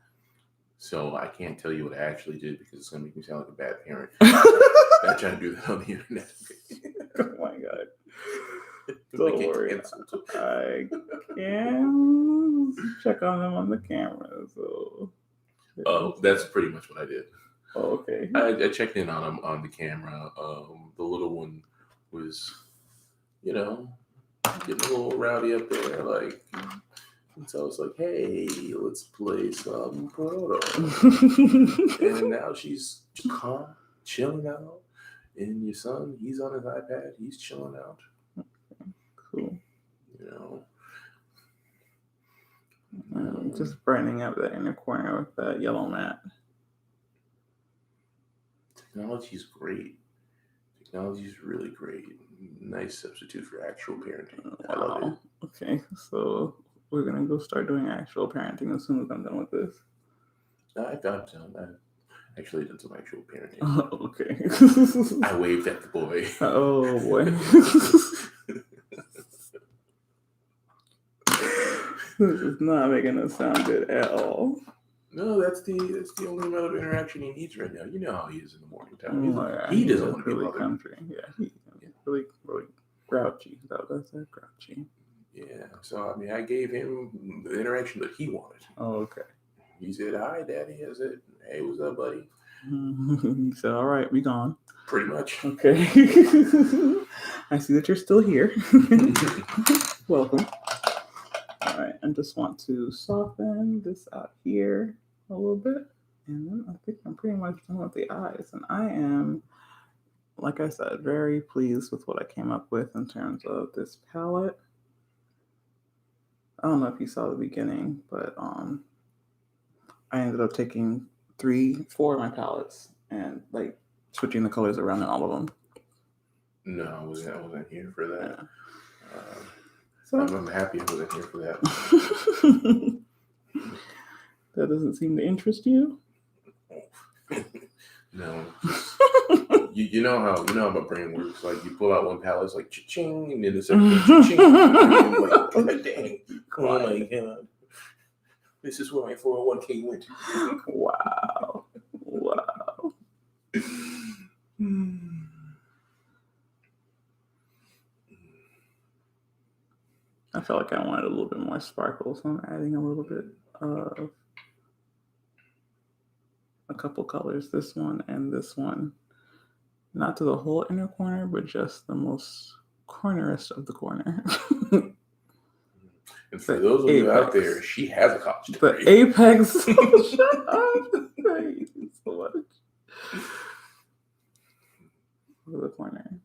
So I can't tell you what I actually did because it's going to make me sound like a bad parent. I'm trying to do that on the internet. Oh my god. Don't Don't worry. I can check on them on the camera. So. Oh, that's pretty much what I did. Oh, okay. I checked in on him on the camera. The little one was, getting a little rowdy up there, like. And so I was like, hey, let's play some Proto. And now she's calm, chilling out. And your son, he's on his iPad, he's chilling out. Cool. Just Um, brightening up that inner corner with that yellow mat. Technology's great. Technology's really great. Nice substitute for actual parenting. I love it. Okay, so we're gonna go start doing actual parenting as soon as I'm done with this. I've actually done some actual parenting. Okay. I waved at the boy. Oh boy. This is not making us sound good at all. No, that's the only amount of interaction he needs right now. You know how he is in the morning time. Oh, he doesn't want to really be bothered. country. Yeah, he's really grouchy. That's that grouchy. Yeah, so I mean, I gave him the interaction that he wanted. Oh, okay. He said, "Hi, Daddy." I said, "Hey, what's up, buddy?" He said, "All right, be gone." Pretty much. Okay. I see that you're still here. Welcome. All right, I just want to soften this out here a little bit. And then I think I'm pretty much done with the eyes. And I am, like I said, very pleased with what I came up with in terms of this palette. I don't know if you saw the beginning, but I ended up taking 4 of my palettes and like switching the colors around in all of them. No, I wasn't here for that. Yeah. So I'm happy I wasn't here for that. That doesn't seem to interest you? No. You know how my brain works. Like you pull out one palette, it's like cha-ching, and then the second cha-ching. And like, God dang. Oh my god. This is where my 401k went. Wow. I felt like I wanted a little bit more sparkle, so I'm adding a little bit of a couple colors, this one and this one. Not to the whole inner corner, but just the most cornerest of the corner. And for those of you out there, she has a college degree. The apex. Shut up. Thank you so much. For the corner.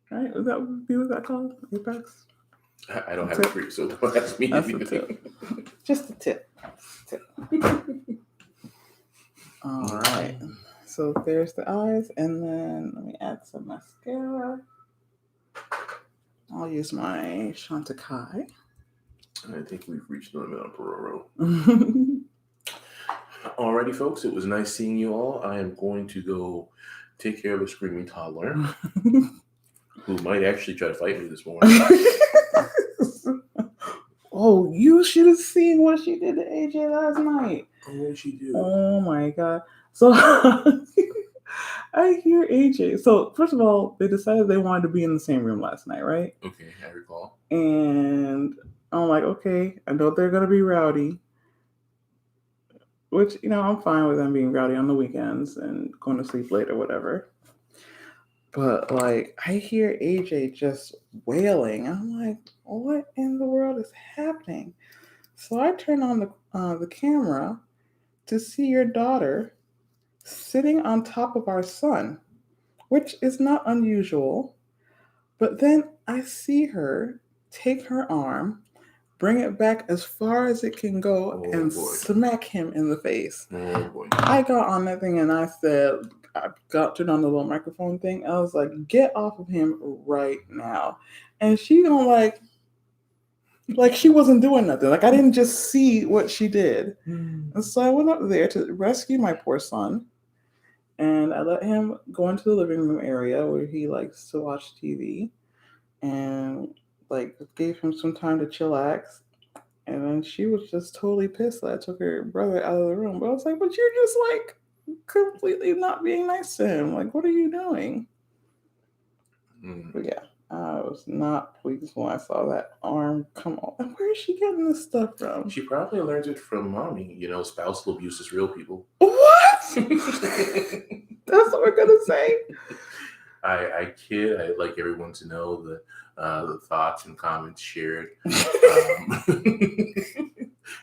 Right? Would that be what that called? Apex? I don't have a degree, so don't ask me anything. Just a tip. All right. So there's the eyes, and then let me add some mascara. I'll use my Chantecaille. I think we've reached the limit on Pororo. Alrighty, folks. It was nice seeing you all. I am going to go take care of a screaming toddler who might actually try to fight me this morning. Oh, you should have seen what she did to AJ last night. Oh, what did she do? Oh my god. So I hear AJ. So first of all, they decided they wanted to be in the same room last night, right? Okay, I recall. And I'm like, okay, I know they're gonna be rowdy. Which, I'm fine with them being rowdy on the weekends and going to sleep late or whatever. But like, I hear AJ just wailing. I'm like, what in the world is happening? So I turn on the camera to see your daughter sitting on top of our son, which is not unusual. But then I see her take her arm, bring it back as far as it can go, and smack him in the face. Oh boy. I got on that thing and I said, I turned on the little microphone thing. I was like, get off of him right now. And she don't like she wasn't doing nothing. Like I didn't just see what she did. And so I went up there to rescue my poor son. And I let him go into the living room area where he likes to watch TV. And like gave him some time to chillax. And then she was just totally pissed that I took her brother out of the room. But I was like, but you're just like completely not being nice to him. Like, what are you doing? But yeah, I was not pleased when I saw that arm come on. Where is she getting this stuff from? She probably learned it from mommy. Spousal abuse is real, people. What? That's what we're gonna say. I kid. I'd like everyone to know that the thoughts and comments shared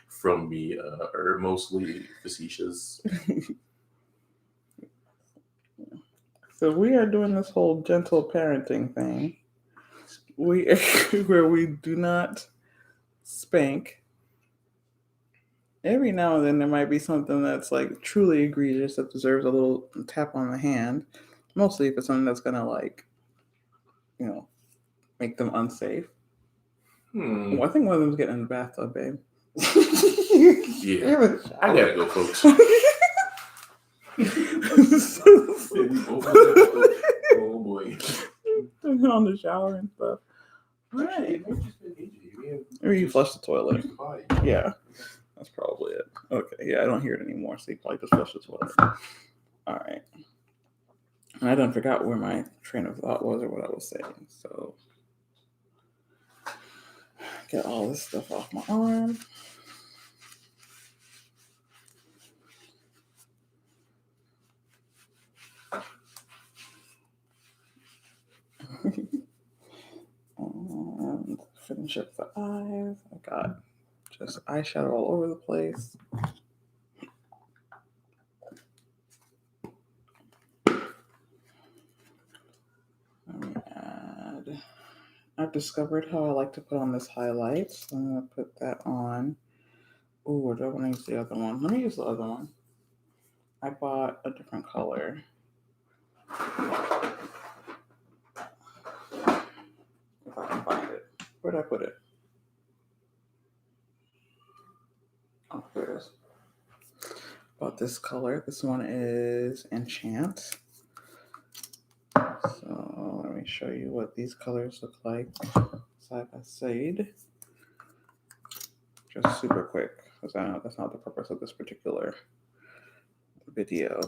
from me are mostly facetious. So we are doing this whole gentle parenting thing. Where we do not spank. Every now and then there might be something that's like truly egregious that deserves a little tap on the hand. Mostly if it's something that's gonna make them unsafe. Well, I think one of them's getting in the bathtub, babe. Yeah, I gotta go, folks. Oh boy. On the shower and stuff. Right. Or you flush the toilet. Yeah. That's probably it. Okay. Yeah, I don't hear it anymore, so you probably just flush the toilet. All right. And I done forgot where my train of thought was or what I was saying. So get all this stuff off my arm. And finish up the eyes. I got just eyeshadow all over the place. Let me add. I've discovered how I like to put on this highlight. So I'm going to put that on. Oh, I don't want to use the other one. Let me use the other one. I bought a different color. If I can find it. Where'd I put it? Oh, here it is. Bought this color. This one is Enchant. So let me show you what these colors look like side by side. Just super quick, because I know that's not the purpose of this particular video.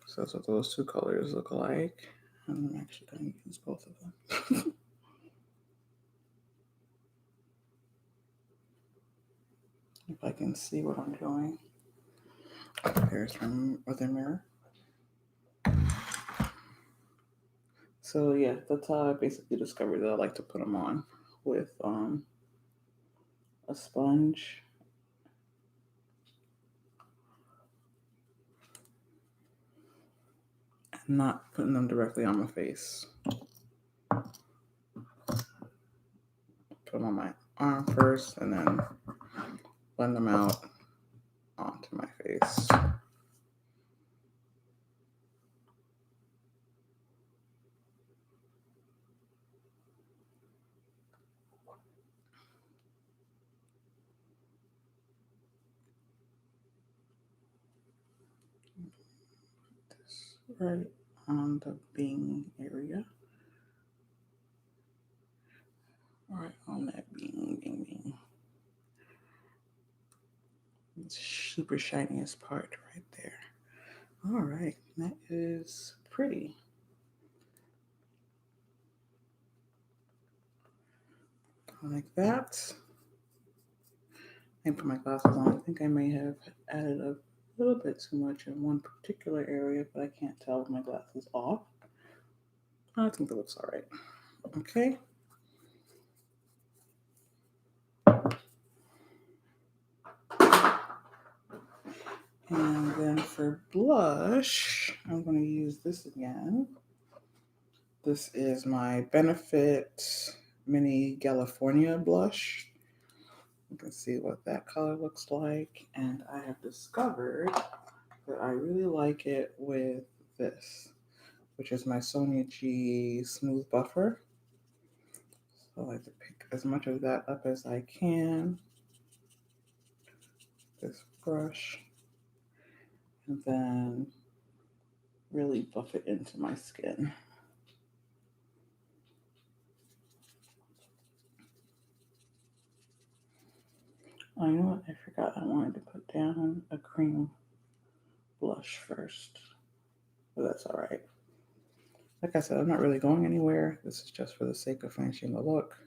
So that's what those two colors look like. And I'm actually going to use both of them. If I can see what I'm doing. Here's my other mirror. So yeah, that's how I basically discovered that I like to put them on with a sponge. And not putting them directly on my face. Put them on my arm first and then blend them out onto my face. This right on the bing area. Right on that bing, bing, bing. It's super shiniest part right there. All right, that is pretty. Like that. I put my glasses on. I think I may have added a little bit too much in one particular area, but I can't tell with my glasses off. I think that looks all right. Okay. And then for blush, I'm going to use this again. This is my Benefit Mini California blush. You can see what that color looks like. And I have discovered that I really like it with this, which is my Sonia G Smooth Buffer. So I like to pick as much of that up as I can. This brush. and then really buff it into my skin. Oh, you know what? I forgot I wanted to put down a cream blush first, but that's all right. Like I said, I'm not really going anywhere. This is just for the sake of finishing the look.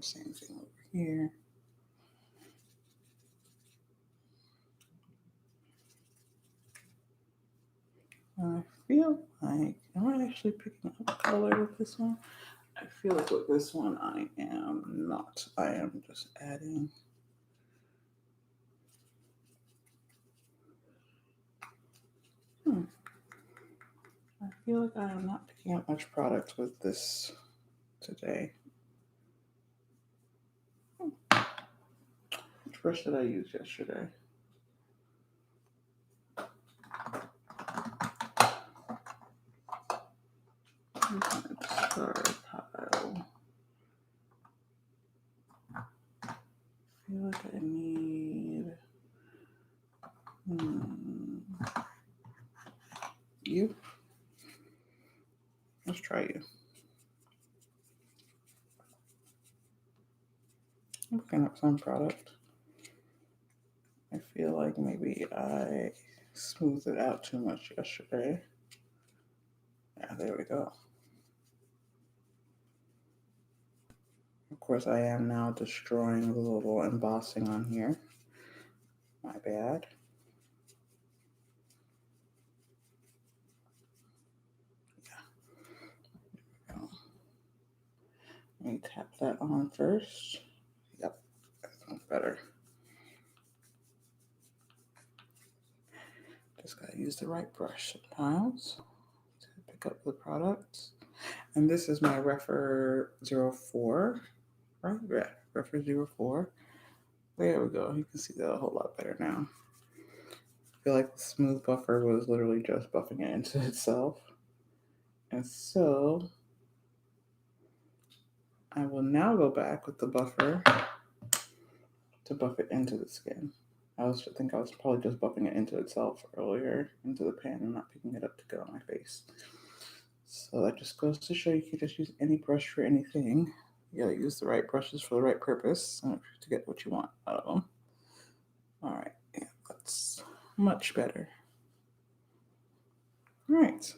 Same thing over here. I feel like, am I actually picking up color with this one? I feel like with this one I am not. I am just adding. I feel like I am not picking up much product with this today. Which brush did I use yesterday? Star pile. I feel like I need you. Let's try you. I'm picking up some product. I feel like maybe I smoothed it out too much yesterday. Yeah, there we go. Of course, I am now destroying the little embossing on here. My bad. Yeah. There we go. Let me tap that on first. Yep, that sounds better. Just gotta use the right brush sometimes to pick up the products. And this is my Refer 04, right? Yeah, Refer 04. There we go. You can see that a whole lot better now. I feel like the smooth buffer was literally just buffing it into itself. And so I will now go back with the buffer to buff it into the skin. I think I was probably just buffing it into itself earlier, into the pan, and not picking it up to get on my face. So that just goes to show you can just use any brush for anything. You gotta use the right brushes for the right purpose to get what you want out of them. All right, yeah, that's much better. All right.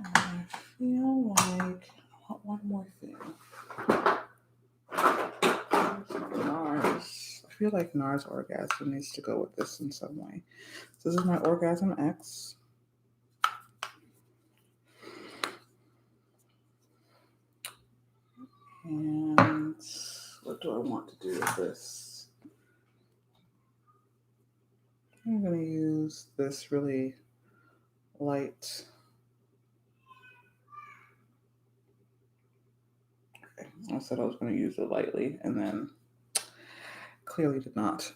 I feel like I want one more thing. NARS. I feel like NARS Orgasm needs to go with this in some way. So this is my Orgasm X. And what do I want to do with this? I'm going to use this really light. Okay, I said I was going to use it lightly and then clearly did not.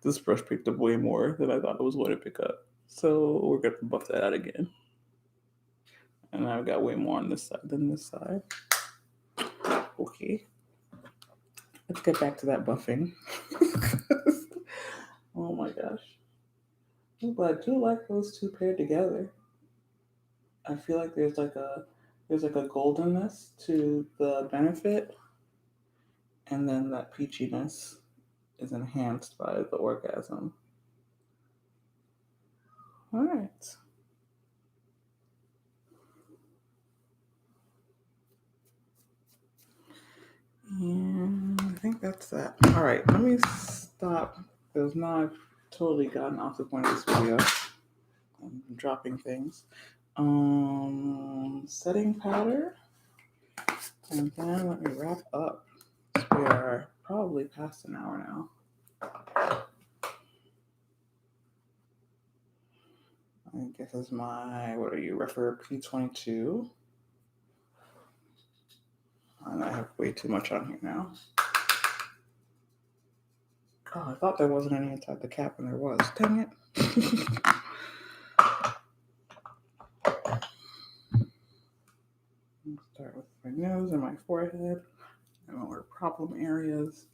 This brush picked up way more than I thought it was going to pick up. So we're going to buff that out again. And I've got way more on this side than this side. Okay. Let's get back to that buffing. Oh my gosh. But I do like those two paired together. I feel like there's like a goldenness to the Benefit, and then that peachiness is enhanced by the Orgasm. All right. And I think that's that. All right, let me stop because now I've totally gotten off the point of this video. I'm dropping things. Setting powder. And then let me wrap up. We are probably past an hour now. I guess this is my, what are you, Refer P22. And I have way too much on here now. Oh, I thought there wasn't any inside the cap, and there was. Dang it. Start with my nose and my forehead and our problem areas.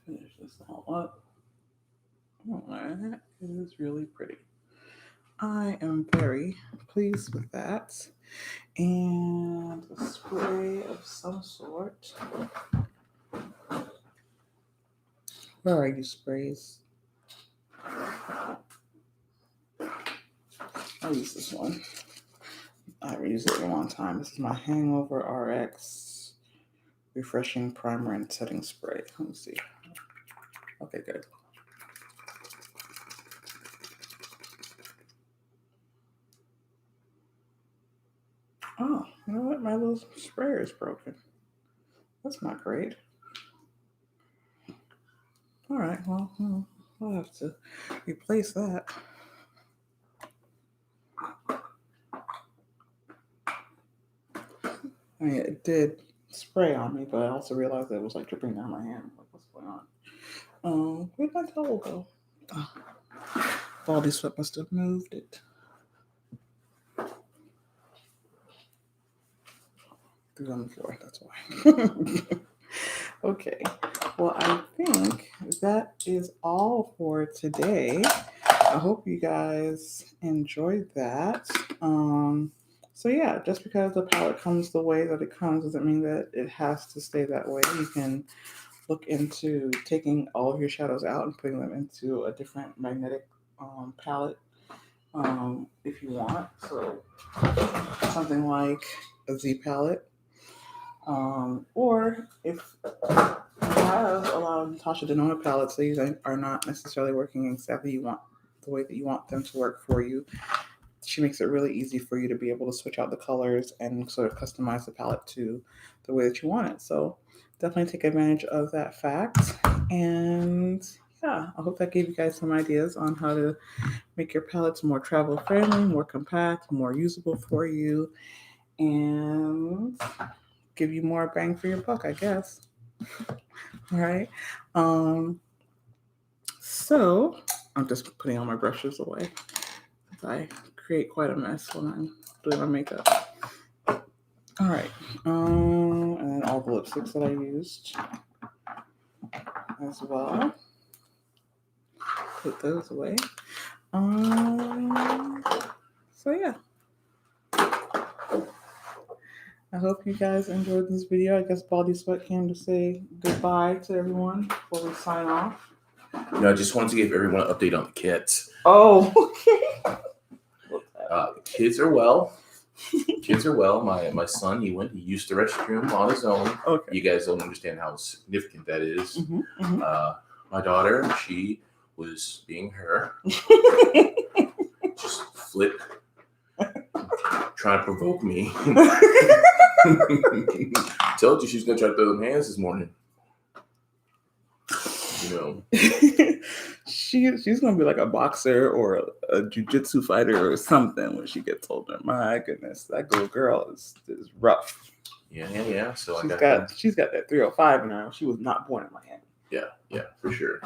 Finish this all up. Oh, that is really pretty. I am very pleased with that. And a spray of some sort. Where are you sprays? I'll use this one. I haven't used it in a long time. This is my Hangover RX Refreshing Primer and Setting Spray. Let me see. Okay, good. Oh, you know what? My little sprayer is broken. That's not great. All right, well, I'll have to replace that. I mean, it did spray on me, but I also realized that it was like dripping down my hand. Like, what's going on? Where'd my towel go? Oh, Baldy Sweat must have moved it. Threw it on the floor, that's why. Okay, well, I think that is all for today. I hope you guys enjoyed that. So yeah, just because the palette comes the way that it comes doesn't mean that it has to stay that way. You can look into taking all of your shadows out and putting them into a different magnetic palette if you want. So something like a Z palette. Or if you have a lot of Natasha Denona palettes, these are not necessarily working exactly the way that you want them to work for you. She makes it really easy for you to be able to switch out the colors and sort of customize the palette to the way that you want it. So definitely take advantage of that fact. And yeah, I hope that gave you guys some ideas on how to make your palettes more travel friendly, more compact, more usable for you, and give you more bang for your buck, I guess. All right. So I'm just putting all my brushes away. I create quite a mess when I'm doing my makeup. All right. And then all the lipsticks that I used as well. Put those away. So yeah. I hope you guys enjoyed this video. I guess Baldy Sweat came to say goodbye to everyone before we sign off. No, I just wanted to give everyone an update on the kids. Oh, okay. The kids are well. Kids are well. My son, he used the restroom on his own. Okay. You guys don't understand how significant that is. Mm-hmm. My daughter, she was being her. Just flip, trying to provoke me. Told you she was gonna try to throw them hands this morning. You know. She's gonna be like a boxer or a jiu-jitsu fighter or something when she gets older. My goodness, that little girl is rough. Yeah. So she's got that 305 now. She was not born in Miami. Yeah, for sure.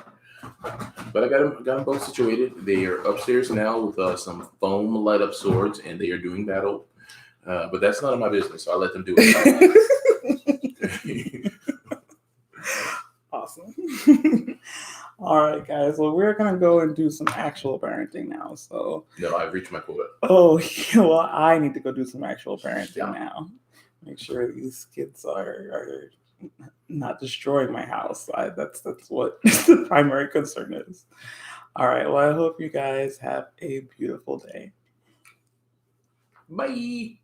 But I got them both situated. They are upstairs now with some foam light up swords, and they are doing battle. But that's none of my business, so I let them do it. Awesome. All right, guys. Well, we're gonna go and do some actual parenting now. So no, I've reached my quota. Oh, well, I need to go do some actual parenting now. Make sure these kids are not destroying my house. That's what the primary concern is. All right. Well, I hope you guys have a beautiful day. Bye.